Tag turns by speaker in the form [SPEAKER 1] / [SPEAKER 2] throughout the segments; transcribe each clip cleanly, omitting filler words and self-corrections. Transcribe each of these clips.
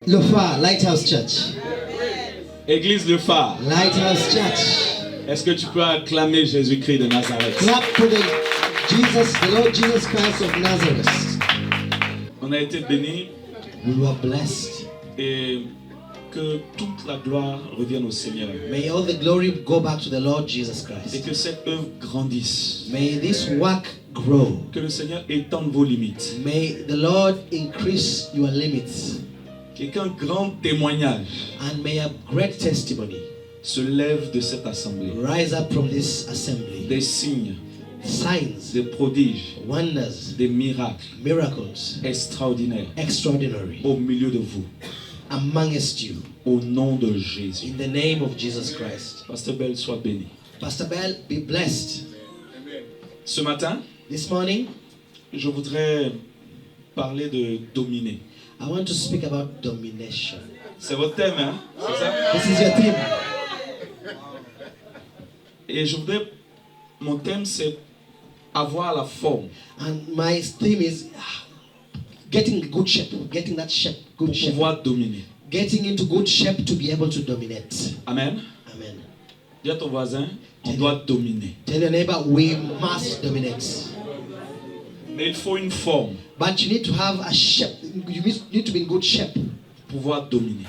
[SPEAKER 1] Le Phare, Lighthouse Church.
[SPEAKER 2] Église Le Phare.
[SPEAKER 1] Lighthouse Church.
[SPEAKER 2] Est-ce que tu peux acclamer Jésus-Christ de Nazareth?
[SPEAKER 1] Clap for the Lord Jesus Christ of Nazareth.
[SPEAKER 2] On a été bénis
[SPEAKER 1] We were blessed.
[SPEAKER 2] et que toute la gloire revienne au Seigneur.
[SPEAKER 1] May all the glory go back to the Lord Jesus
[SPEAKER 2] Et
[SPEAKER 1] Christ.
[SPEAKER 2] que cette œuvre grandisse.
[SPEAKER 1] May this work grow.
[SPEAKER 2] Que le Seigneur étende vos limites.
[SPEAKER 1] May the Lord increase your limits.
[SPEAKER 2] Et qu'un grand témoignage
[SPEAKER 1] And may a great testimony
[SPEAKER 2] se lève de cette assemblée.
[SPEAKER 1] rise up from this assembly.
[SPEAKER 2] Des signes,
[SPEAKER 1] Signs,
[SPEAKER 2] des prodiges,
[SPEAKER 1] wonders,
[SPEAKER 2] des miracles
[SPEAKER 1] miracles,
[SPEAKER 2] extraordinaires
[SPEAKER 1] extraordinary
[SPEAKER 2] au milieu de vous.
[SPEAKER 1] amongst you.
[SPEAKER 2] Au nom de Jésus.
[SPEAKER 1] In the name of Jesus Christ.
[SPEAKER 2] Pasteur Bell, sois béni.
[SPEAKER 1] Pastor Bell, be blessed.
[SPEAKER 2] Ce matin,
[SPEAKER 1] This morning,
[SPEAKER 2] je voudrais parler de dominer.
[SPEAKER 1] I want to speak about domination.
[SPEAKER 2] C'est votre thème, hein? C'est ça?
[SPEAKER 1] This is your theme.
[SPEAKER 2] Et mon thème, c'est avoir la forme
[SPEAKER 1] And my theme is getting good shape, getting that shape, good
[SPEAKER 2] pour
[SPEAKER 1] shape.
[SPEAKER 2] pouvoir dominer.
[SPEAKER 1] Getting into good shape to be able to dominate.
[SPEAKER 2] Amen.
[SPEAKER 1] Amen.
[SPEAKER 2] Dis à ton voisin, on doit dominer.
[SPEAKER 1] Tell your neighbor, we must dominate.
[SPEAKER 2] Mais il faut une forme
[SPEAKER 1] But you need to have a shape. You need to be in good shape
[SPEAKER 2] pour pouvoir dominer.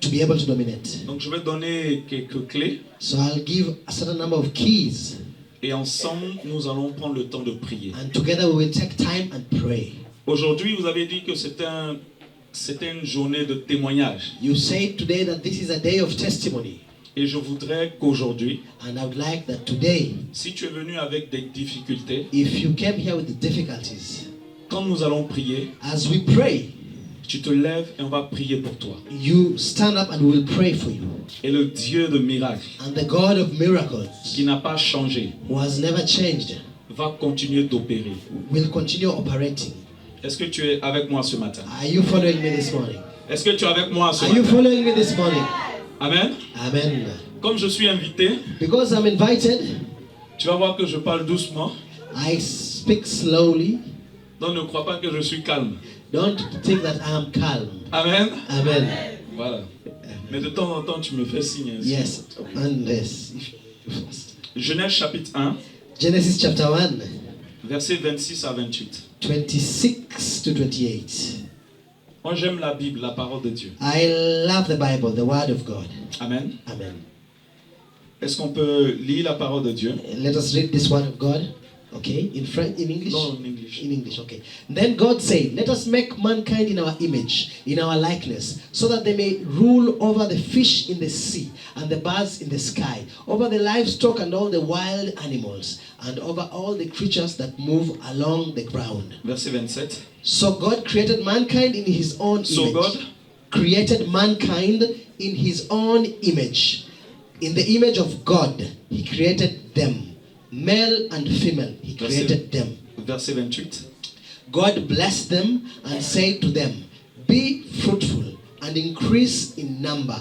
[SPEAKER 1] to be able to dominate.
[SPEAKER 2] Donc je vais donner quelques clés
[SPEAKER 1] So I'll give a certain number of keys.
[SPEAKER 2] et ensemble, nous allons prendre le temps de prier.
[SPEAKER 1] And together we will take time and pray.
[SPEAKER 2] Aujourd'hui, vous avez dit que c'était une journée de témoignage.
[SPEAKER 1] You say today that this is a day of testimony.
[SPEAKER 2] Et je voudrais qu'aujourd'hui,
[SPEAKER 1] And I would like that today,
[SPEAKER 2] si tu es venu avec des difficultés,
[SPEAKER 1] if you came here with difficulties,
[SPEAKER 2] quand nous allons prier,
[SPEAKER 1] as we pray,
[SPEAKER 2] tu te lèves et on va prier pour toi.
[SPEAKER 1] you stand up and we will pray for you.
[SPEAKER 2] Et le Dieu de miracles,
[SPEAKER 1] And the God of miracles,
[SPEAKER 2] qui n'a pas changé,
[SPEAKER 1] who has never changed,
[SPEAKER 2] va continuer d'opérer.
[SPEAKER 1] will continue operating.
[SPEAKER 2] Est-ce que tu es avec moi ce matin?
[SPEAKER 1] Are you following me this morning?
[SPEAKER 2] Est-ce que tu es avec moi ce
[SPEAKER 1] Are you
[SPEAKER 2] matin?
[SPEAKER 1] following me this morning?
[SPEAKER 2] Amen.
[SPEAKER 1] Amen.
[SPEAKER 2] Comme je suis invité,
[SPEAKER 1] Because I'm invited,
[SPEAKER 2] tu vas voir que je parle doucement.
[SPEAKER 1] I speak slowly.
[SPEAKER 2] Donc ne crois pas que je suis calme.
[SPEAKER 1] Don't think that I am calm.
[SPEAKER 2] Amen.
[SPEAKER 1] Amen.
[SPEAKER 2] Voilà. Mais de temps en temps, tu me fais signe. Ainsi.
[SPEAKER 1] Yes, unless.
[SPEAKER 2] Genèse chapitre 1,
[SPEAKER 1] Genesis chapter 1,
[SPEAKER 2] versets 26 à 28.
[SPEAKER 1] 26 to 28.
[SPEAKER 2] Moi, j'aime la Bible, la parole de Dieu.
[SPEAKER 1] I love the Bible, the Word of God.
[SPEAKER 2] Amen.
[SPEAKER 1] Amen.
[SPEAKER 2] Est-ce qu'on peut lire la parole de Dieu?
[SPEAKER 1] Let us read this Word of God. Okay, in French, in English?
[SPEAKER 2] Non, en English.
[SPEAKER 1] In English, okay. Then God said, let us make mankind in our image, in our likeness, so that they may rule over the fish in the sea, and the birds in the sky, over the livestock and all the wild animals, and over all the creatures that move along the ground.
[SPEAKER 2] Verset 27.
[SPEAKER 1] So God created mankind in his own image.
[SPEAKER 2] So God
[SPEAKER 1] created mankind in his own image. In the image of God, he created them. Male and female, he created them.
[SPEAKER 2] Verset 28.
[SPEAKER 1] God blessed them and said to them, be fruitful and increase in number.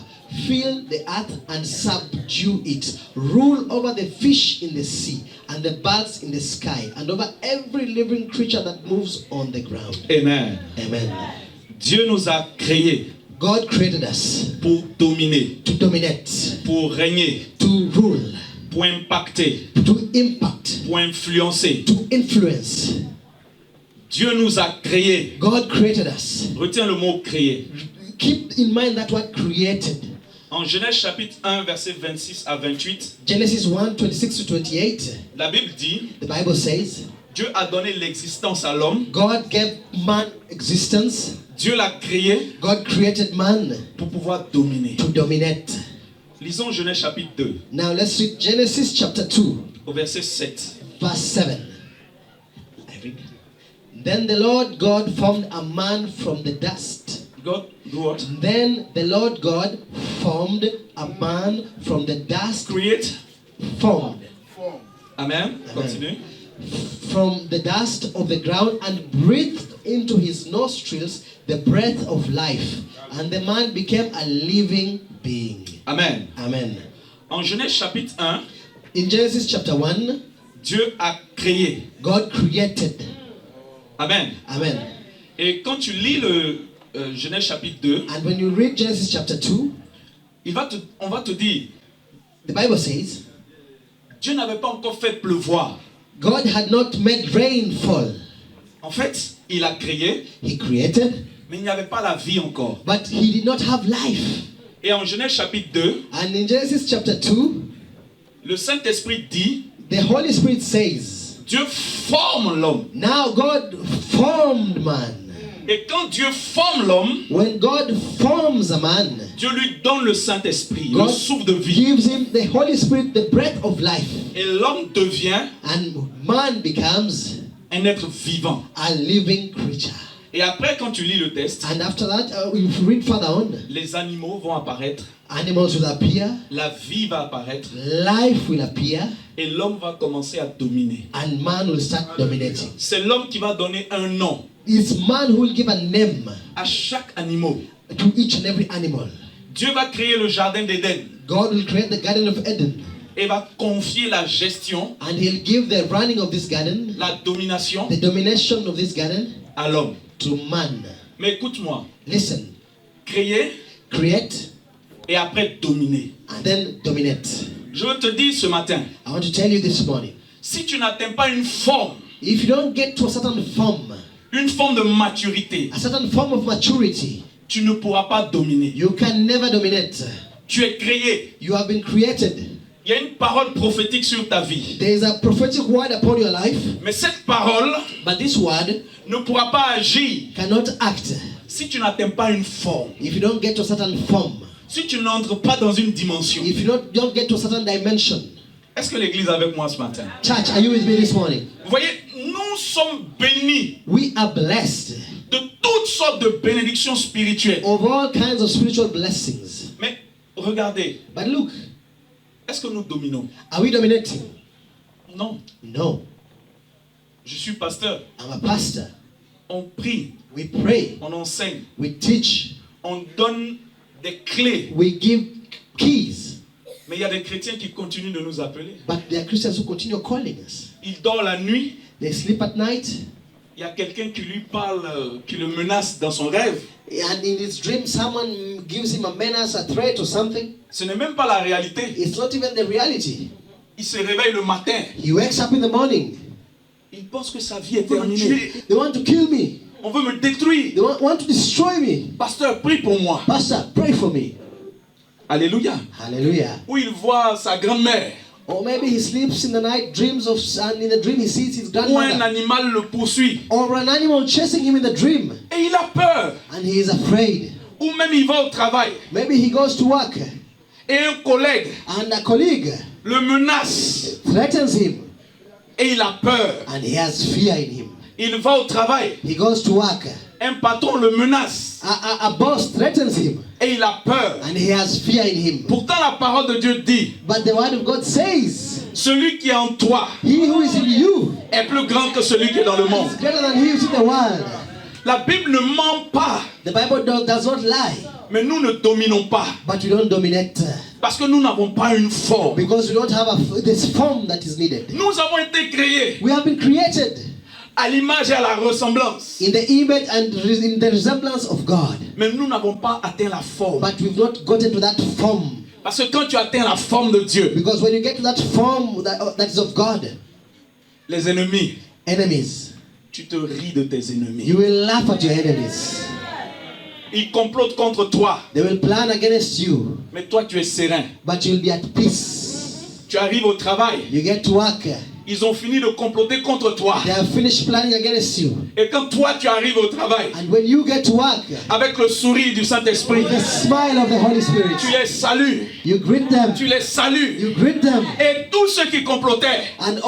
[SPEAKER 1] Fill the earth and subdue it. Rule over the fish in the sea and the birds in the sky and over every living creature that moves on the ground.
[SPEAKER 2] Amen.
[SPEAKER 1] Amen.
[SPEAKER 2] Dieu nous a créés
[SPEAKER 1] God created us
[SPEAKER 2] pour dominer,
[SPEAKER 1] to dominate,
[SPEAKER 2] pour régner,
[SPEAKER 1] to rule,
[SPEAKER 2] pour impacter,
[SPEAKER 1] to impact,
[SPEAKER 2] pour influencer.
[SPEAKER 1] to influence.
[SPEAKER 2] Dieu nous a créés.
[SPEAKER 1] God created us.
[SPEAKER 2] Retiens le mot créer.
[SPEAKER 1] Keep in mind that word created.
[SPEAKER 2] En Genèse chapitre 1, verset 26 à 28,
[SPEAKER 1] Genesis 1, 26 to 28,
[SPEAKER 2] la Bible dit,
[SPEAKER 1] the Bible says,
[SPEAKER 2] Dieu a donné l'existence à l'homme.
[SPEAKER 1] God gave man existence.
[SPEAKER 2] Dieu l'a créé
[SPEAKER 1] God created man
[SPEAKER 2] pour pouvoir dominer.
[SPEAKER 1] to dominate.
[SPEAKER 2] Lisons Genèse chapitre 2,
[SPEAKER 1] Now let's read Genesis chapter 2,
[SPEAKER 2] au verset 7.
[SPEAKER 1] verse 7. I read. Then the Lord God formed a man from the dust.
[SPEAKER 2] God, do what?
[SPEAKER 1] Then the Lord God formed a man from the dust.
[SPEAKER 2] Create.
[SPEAKER 1] Formed
[SPEAKER 2] Amen. Continue.
[SPEAKER 1] from the dust of the ground and breathed into his nostrils the breath of life. And the man became a living being.
[SPEAKER 2] Amen.
[SPEAKER 1] Amen.
[SPEAKER 2] En Genèse chapitre 1,
[SPEAKER 1] In Genesis chapter 1,
[SPEAKER 2] Dieu a créé.
[SPEAKER 1] God created.
[SPEAKER 2] Amen.
[SPEAKER 1] Amen.
[SPEAKER 2] Et quand tu lis Genèse chapitre 2,
[SPEAKER 1] And when you read Genesis chapter 2,
[SPEAKER 2] on va te dire,
[SPEAKER 1] the Bible says,
[SPEAKER 2] Dieu n'avait pas encore fait pleuvoir.
[SPEAKER 1] God had not made rain fall.
[SPEAKER 2] En fait, il a créé,
[SPEAKER 1] He created,
[SPEAKER 2] mais il n'y avait pas la vie encore.
[SPEAKER 1] but he did not have life.
[SPEAKER 2] Et en Genèse chapitre 2,
[SPEAKER 1] And in Genesis chapter 2,
[SPEAKER 2] le Saint-Esprit dit,
[SPEAKER 1] the Holy Spirit says,
[SPEAKER 2] Dieu forme l'homme.
[SPEAKER 1] now God formed man.
[SPEAKER 2] Et quand Dieu forme l'homme,
[SPEAKER 1] When God forms a man,
[SPEAKER 2] Dieu lui donne le Saint-Esprit, le
[SPEAKER 1] God
[SPEAKER 2] souffle de vie.
[SPEAKER 1] gives him the Holy Spirit, the breath of life.
[SPEAKER 2] Et l'homme devient
[SPEAKER 1] And man becomes
[SPEAKER 2] un être vivant.
[SPEAKER 1] a living creature.
[SPEAKER 2] Et après, quand tu lis le texte,
[SPEAKER 1] And after that, if you read further on,
[SPEAKER 2] les animaux vont apparaître,
[SPEAKER 1] animals will appear,
[SPEAKER 2] la vie va apparaître,
[SPEAKER 1] life will appear,
[SPEAKER 2] et l'homme va commencer à dominer.
[SPEAKER 1] and man will start dominating.
[SPEAKER 2] C'est l'homme qui va donner un nom
[SPEAKER 1] It's man who will give a name
[SPEAKER 2] à chaque animal.
[SPEAKER 1] to each and every animal.
[SPEAKER 2] Dieu va créer le jardin d'Éden
[SPEAKER 1] God will create the Garden of Eden,
[SPEAKER 2] et va confier la gestion,
[SPEAKER 1] and he'll give the running of this garden,
[SPEAKER 2] la domination
[SPEAKER 1] the domination of this garden,
[SPEAKER 2] à l'homme.
[SPEAKER 1] to man.
[SPEAKER 2] Mais écoute-moi,
[SPEAKER 1] Listen,
[SPEAKER 2] créer
[SPEAKER 1] create
[SPEAKER 2] et après dominer.
[SPEAKER 1] and then dominate.
[SPEAKER 2] Je veux te dire ce matin,
[SPEAKER 1] I want to tell you this morning,
[SPEAKER 2] si tu n'atteins pas une forme
[SPEAKER 1] if you don't get to a certain form
[SPEAKER 2] de maturité,
[SPEAKER 1] of maturity,
[SPEAKER 2] tu ne pourras pas dominer.
[SPEAKER 1] you can never dominate.
[SPEAKER 2] Tu es créé.
[SPEAKER 1] You have been created.
[SPEAKER 2] Il y a une parole prophétique sur ta vie.
[SPEAKER 1] There is a prophetic word upon your life,
[SPEAKER 2] Mais cette parole
[SPEAKER 1] but this word
[SPEAKER 2] ne pourra pas agir
[SPEAKER 1] cannot act
[SPEAKER 2] si tu n'atteins pas une forme.
[SPEAKER 1] if you don't get to a certain form,
[SPEAKER 2] Si tu n'entres pas dans une dimension.
[SPEAKER 1] if you don't get to a certain dimension.
[SPEAKER 2] Est-ce que l'église est avec moi ce matin?
[SPEAKER 1] Church, are you with me this morning?
[SPEAKER 2] Vous voyez, nous sommes bénis
[SPEAKER 1] We are blessed
[SPEAKER 2] de toutes sortes de bénédictions spirituelles.
[SPEAKER 1] of all kinds of spiritual blessings.
[SPEAKER 2] Mais regardez,
[SPEAKER 1] But look,
[SPEAKER 2] est-ce que nous dominons?
[SPEAKER 1] are we dominating?
[SPEAKER 2] Non.
[SPEAKER 1] No.
[SPEAKER 2] Je suis pasteur.
[SPEAKER 1] I'm a pastor.
[SPEAKER 2] On prie,
[SPEAKER 1] We pray.
[SPEAKER 2] on enseigne,
[SPEAKER 1] We teach.
[SPEAKER 2] on donne des clés.
[SPEAKER 1] We give keys.
[SPEAKER 2] Mais il y a des chrétiens qui continuent de nous appeler.
[SPEAKER 1] But there are Christians who continue calling us.
[SPEAKER 2] Il dort la nuit.
[SPEAKER 1] They sleep at night.
[SPEAKER 2] Il y a quelqu'un qui lui parle, qui le menace dans son rêve.
[SPEAKER 1] And in his dream, someone gives him a menace, a threat or something.
[SPEAKER 2] Ce n'est même pas la réalité.
[SPEAKER 1] It's not even the reality.
[SPEAKER 2] Il se réveille le matin.
[SPEAKER 1] He wakes up in the morning.
[SPEAKER 2] Il pense que sa vie est terminée.
[SPEAKER 1] They want to kill me.
[SPEAKER 2] On veut me détruire.
[SPEAKER 1] They want to destroy me.
[SPEAKER 2] Pasteur, prie pour moi.
[SPEAKER 1] Pastor, pray for me.
[SPEAKER 2] Alléluia.
[SPEAKER 1] Hallelujah.
[SPEAKER 2] Où il voit sa grand-mère.
[SPEAKER 1] Or maybe he sleeps in the night, dreams of, and in the dream he sees his
[SPEAKER 2] Ou un
[SPEAKER 1] grandmother.
[SPEAKER 2] animal le poursuit.
[SPEAKER 1] Or an animal chasing him in the dream.
[SPEAKER 2] Et il a peur.
[SPEAKER 1] And he is afraid.
[SPEAKER 2] Ou même il va au travail.
[SPEAKER 1] Maybe he goes to work.
[SPEAKER 2] Et un collègue
[SPEAKER 1] And a colleague
[SPEAKER 2] le menace.
[SPEAKER 1] threatens him.
[SPEAKER 2] Et il a peur.
[SPEAKER 1] And he has fear in him.
[SPEAKER 2] Il va au travail.
[SPEAKER 1] He goes to work.
[SPEAKER 2] Un patron le menace.
[SPEAKER 1] A boss threatens him.
[SPEAKER 2] Et il a peur.
[SPEAKER 1] And he has fear in him.
[SPEAKER 2] Pourtant la parole de Dieu dit,
[SPEAKER 1] But the word of God says,
[SPEAKER 2] celui qui est en toi
[SPEAKER 1] he who is in you
[SPEAKER 2] est plus grand que celui qui est dans le monde.
[SPEAKER 1] is greater than he who is in the world.
[SPEAKER 2] La Bible ne ment pas,
[SPEAKER 1] The Bible does not lie.
[SPEAKER 2] mais nous ne dominons pas.
[SPEAKER 1] But we don't dominate.
[SPEAKER 2] Parce que nous n'avons pas une forme.
[SPEAKER 1] Because we don't have this form that is needed.
[SPEAKER 2] Nous avons été créés
[SPEAKER 1] We have been created
[SPEAKER 2] à l'image et à la ressemblance.
[SPEAKER 1] in the image and in the resemblance of God.
[SPEAKER 2] Mais nous n'avons pas atteint la forme.
[SPEAKER 1] But we've not gotten to that form.
[SPEAKER 2] Parce que quand tu atteins la forme de Dieu,
[SPEAKER 1] Because when you get to that form that is of God,
[SPEAKER 2] les ennemis,
[SPEAKER 1] enemies,
[SPEAKER 2] tu te ris de tes ennemis.
[SPEAKER 1] you will laugh at your enemies.
[SPEAKER 2] Ils complotent contre toi,
[SPEAKER 1] They will plan against you.
[SPEAKER 2] mais toi tu es serein.
[SPEAKER 1] But you'll be at peace.
[SPEAKER 2] Tu arrives au travail,
[SPEAKER 1] You get to work.
[SPEAKER 2] ils ont fini de comploter contre toi.
[SPEAKER 1] They have finished planning against you.
[SPEAKER 2] Et quand toi tu arrives au travail,
[SPEAKER 1] And when you get to work,
[SPEAKER 2] avec le sourire du Saint-Esprit,
[SPEAKER 1] with the smile of the Holy Spirit,
[SPEAKER 2] tu les salues,
[SPEAKER 1] you greet them.
[SPEAKER 2] tu les salues.
[SPEAKER 1] You greet them.
[SPEAKER 2] Et tous ceux qui complotaient,
[SPEAKER 1] And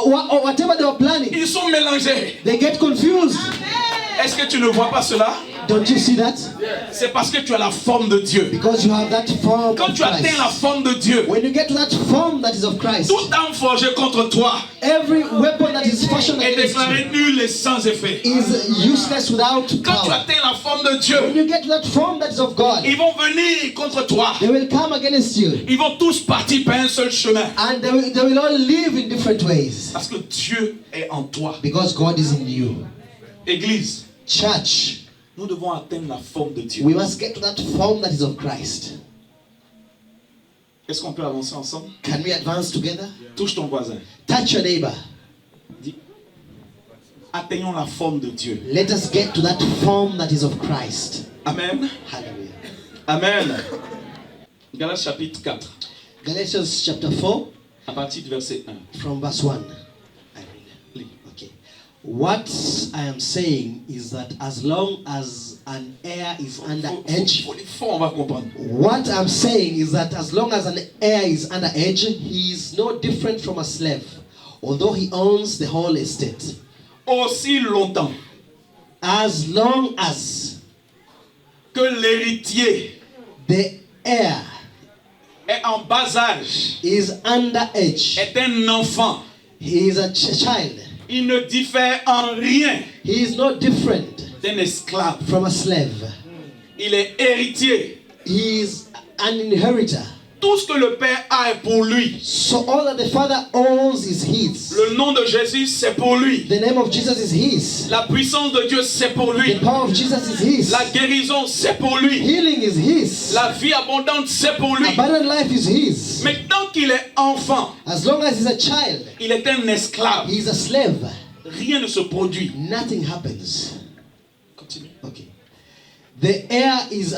[SPEAKER 1] whatever they were planning,
[SPEAKER 2] ils sont mélangés.
[SPEAKER 1] they get confused.
[SPEAKER 2] Est-ce que tu ne vois pas cela?
[SPEAKER 1] Don't you see that?
[SPEAKER 2] C'est parce que tu as la forme de Dieu.
[SPEAKER 1] Because you have that form
[SPEAKER 2] Quand
[SPEAKER 1] of
[SPEAKER 2] tu atteins la
[SPEAKER 1] Christ.
[SPEAKER 2] forme de Dieu,
[SPEAKER 1] When you get to that form that is of Christ,
[SPEAKER 2] toute arme forgée contre toi
[SPEAKER 1] every weapon that is fashioned
[SPEAKER 2] est
[SPEAKER 1] against
[SPEAKER 2] déclarée
[SPEAKER 1] you
[SPEAKER 2] nulle et sans effet.
[SPEAKER 1] is useless without
[SPEAKER 2] Quand tu
[SPEAKER 1] power.
[SPEAKER 2] atteins la forme de
[SPEAKER 1] When
[SPEAKER 2] Dieu,
[SPEAKER 1] you get to that form that is of God,
[SPEAKER 2] ils vont venir contre toi.
[SPEAKER 1] they will come against you.
[SPEAKER 2] Ils vont tous partir par un seul chemin.
[SPEAKER 1] And they will all live in different ways.
[SPEAKER 2] Parce que Dieu est en toi.
[SPEAKER 1] Because God is in you.
[SPEAKER 2] Église,
[SPEAKER 1] Church,
[SPEAKER 2] Nous devons atteindre la forme de Dieu.
[SPEAKER 1] We must get to that form that is of Christ.
[SPEAKER 2] Est-ce qu'on peut avancer ensemble?
[SPEAKER 1] Can we advance together?
[SPEAKER 2] Touche ton voisin.
[SPEAKER 1] Touch your neighbor.
[SPEAKER 2] Dis, atteignons la forme de Dieu.
[SPEAKER 1] Let us get to that form that is of Christ.
[SPEAKER 2] Amen.
[SPEAKER 1] Hallelujah.
[SPEAKER 2] Amen. Galates chapitre 4,
[SPEAKER 1] Galatians chapter 4
[SPEAKER 2] à partir du verset 1.
[SPEAKER 1] from verse 1. I read. Okay. What I am saying is that as long as an heir is under age,
[SPEAKER 2] On va comprendre.
[SPEAKER 1] what I'm saying is that as long as an heir is under age, he is no different from a slave, although he owns the whole estate.
[SPEAKER 2] Aussi longtemps
[SPEAKER 1] As long as
[SPEAKER 2] que l'héritier
[SPEAKER 1] the heir
[SPEAKER 2] est en bas âge,
[SPEAKER 1] is under age,
[SPEAKER 2] est un enfant,
[SPEAKER 1] he is a child.
[SPEAKER 2] il ne diffère en rien
[SPEAKER 1] He is no different
[SPEAKER 2] d'un esclave.
[SPEAKER 1] from a slave.
[SPEAKER 2] Il est héritier.
[SPEAKER 1] He is an inheritor.
[SPEAKER 2] Tout ce que le Père a est pour lui.
[SPEAKER 1] So all that the Father owns is his.
[SPEAKER 2] Le nom de Jésus, c'est pour lui.
[SPEAKER 1] The name of Jesus is his.
[SPEAKER 2] La puissance de Dieu, c'est pour lui.
[SPEAKER 1] The power of Jesus is his.
[SPEAKER 2] La guérison, c'est pour lui.
[SPEAKER 1] Healing is his.
[SPEAKER 2] La vie abondante, c'est pour lui.
[SPEAKER 1] Abundant life is his.
[SPEAKER 2] Mais tant qu'il est enfant,
[SPEAKER 1] As long as he's a child,
[SPEAKER 2] il est un esclave.
[SPEAKER 1] he's a slave.
[SPEAKER 2] Rien ne se produit.
[SPEAKER 1] Nothing happens.
[SPEAKER 2] Continue.
[SPEAKER 1] Okay. The heir is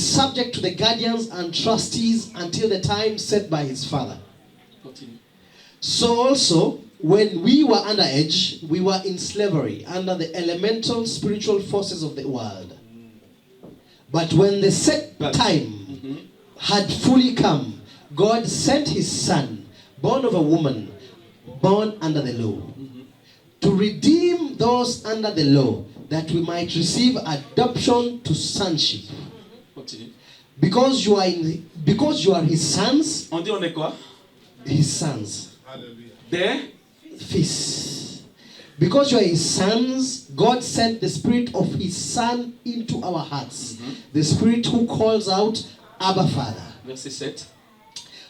[SPEAKER 1] subject to the guardians and trustees until the time set by his father.
[SPEAKER 2] Continue.
[SPEAKER 1] So also, when we were underage, we were in slavery under the elemental spiritual forces of the world. But when the set time had fully come, God sent his son, born of a woman, born under the law, to redeem those under the law, that we might receive adoption to sonship.
[SPEAKER 2] Continue.
[SPEAKER 1] Because you are his sons,
[SPEAKER 2] On dit on est quoi?
[SPEAKER 1] his sons.
[SPEAKER 2] Des
[SPEAKER 1] Fils. Because you are his sons, God sent the spirit of his son into our hearts. The spirit who calls out, Abba Father.
[SPEAKER 2] Verset 7.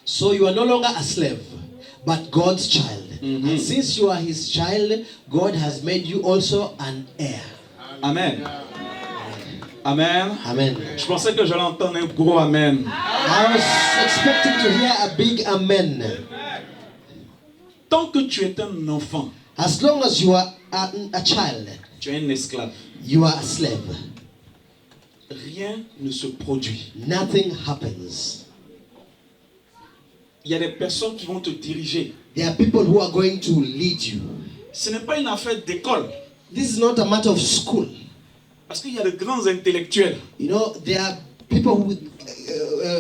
[SPEAKER 1] So you are no longer a slave, but God's child. And since you are his child, God has made you also an heir.
[SPEAKER 2] Amen. Amen.
[SPEAKER 1] Amen.
[SPEAKER 2] Je pensais que j'allais entendre un gros amen.
[SPEAKER 1] I was expecting to hear a big amen.
[SPEAKER 2] Tant que tu es un enfant,
[SPEAKER 1] As long as you are a child,
[SPEAKER 2] tu es un esclave.
[SPEAKER 1] you are a slave.
[SPEAKER 2] Rien ne se produit.
[SPEAKER 1] Nothing happens.
[SPEAKER 2] Il y a des personnes qui vont te diriger.
[SPEAKER 1] There are people who are going to lead you.
[SPEAKER 2] Ce n'est pas une affaire d'école.
[SPEAKER 1] This is not a matter of school.
[SPEAKER 2] Parce qu'il y a de grands intellectuels.
[SPEAKER 1] You know, there are people who,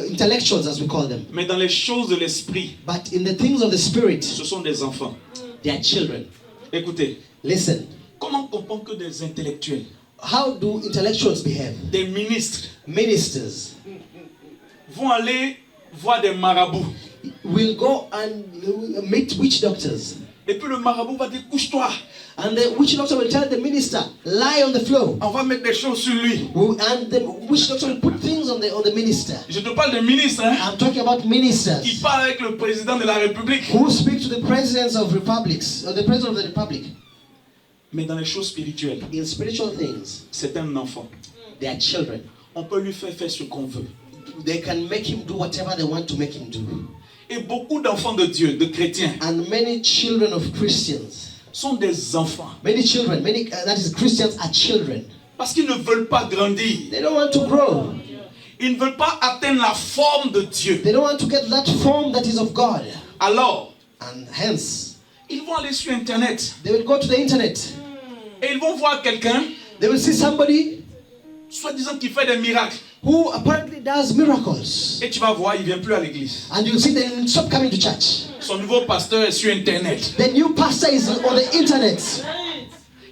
[SPEAKER 1] intellectuals as we call them.
[SPEAKER 2] Mais dans les choses de l'esprit,
[SPEAKER 1] But in the things of the spirit,
[SPEAKER 2] ce sont des enfants.
[SPEAKER 1] they are children.
[SPEAKER 2] Écoutez,
[SPEAKER 1] Listen,
[SPEAKER 2] comment comprendre que des intellectuels,
[SPEAKER 1] how do intellectuals behave?
[SPEAKER 2] des ministres,
[SPEAKER 1] Ministers
[SPEAKER 2] vont aller voir des marabouts?
[SPEAKER 1] will go and meet witch doctors.
[SPEAKER 2] Et puis le marabout va dire couche-toi.
[SPEAKER 1] And the witch doctor will tell the minister, lie on the floor.
[SPEAKER 2] On va mettre des choses sur lui.
[SPEAKER 1] And the witch doctor will put things on the minister.
[SPEAKER 2] Je te parle de ministres, hein,
[SPEAKER 1] I'm talking about
[SPEAKER 2] qui
[SPEAKER 1] ministers
[SPEAKER 2] parlent avec le président de la République.
[SPEAKER 1] who speak to the presidents of republics, or the president of the republic.
[SPEAKER 2] Mais dans les choses spirituelles,
[SPEAKER 1] In spiritual things,
[SPEAKER 2] c'est un enfant.
[SPEAKER 1] they are children.
[SPEAKER 2] On peut lui faire ce qu'on veut.
[SPEAKER 1] They can make him do whatever they want to make him do.
[SPEAKER 2] Et beaucoup d'enfants de Dieu, de chrétiens,
[SPEAKER 1] And many children of Christians,
[SPEAKER 2] sont des enfants.
[SPEAKER 1] that is Christians are children.
[SPEAKER 2] Parce qu'ils ne veulent pas grandir.
[SPEAKER 1] They don't want to grow.
[SPEAKER 2] Ils ne veulent pas atteindre la forme de Dieu.
[SPEAKER 1] They don't want to get that form that is of God.
[SPEAKER 2] Alors,
[SPEAKER 1] And hence,
[SPEAKER 2] ils vont aller sur Internet.
[SPEAKER 1] they will go to the internet.
[SPEAKER 2] Et ils vont voir quelqu'un,
[SPEAKER 1] They will see somebody
[SPEAKER 2] soi-disant qui fait des miracles.
[SPEAKER 1] who apparently does miracles.
[SPEAKER 2] Et tu vas voir, il ne vient plus à l'église.
[SPEAKER 1] And you'll see them stop coming to church.
[SPEAKER 2] Son nouveau pasteur est sur Internet.
[SPEAKER 1] The new pastor is on the internet.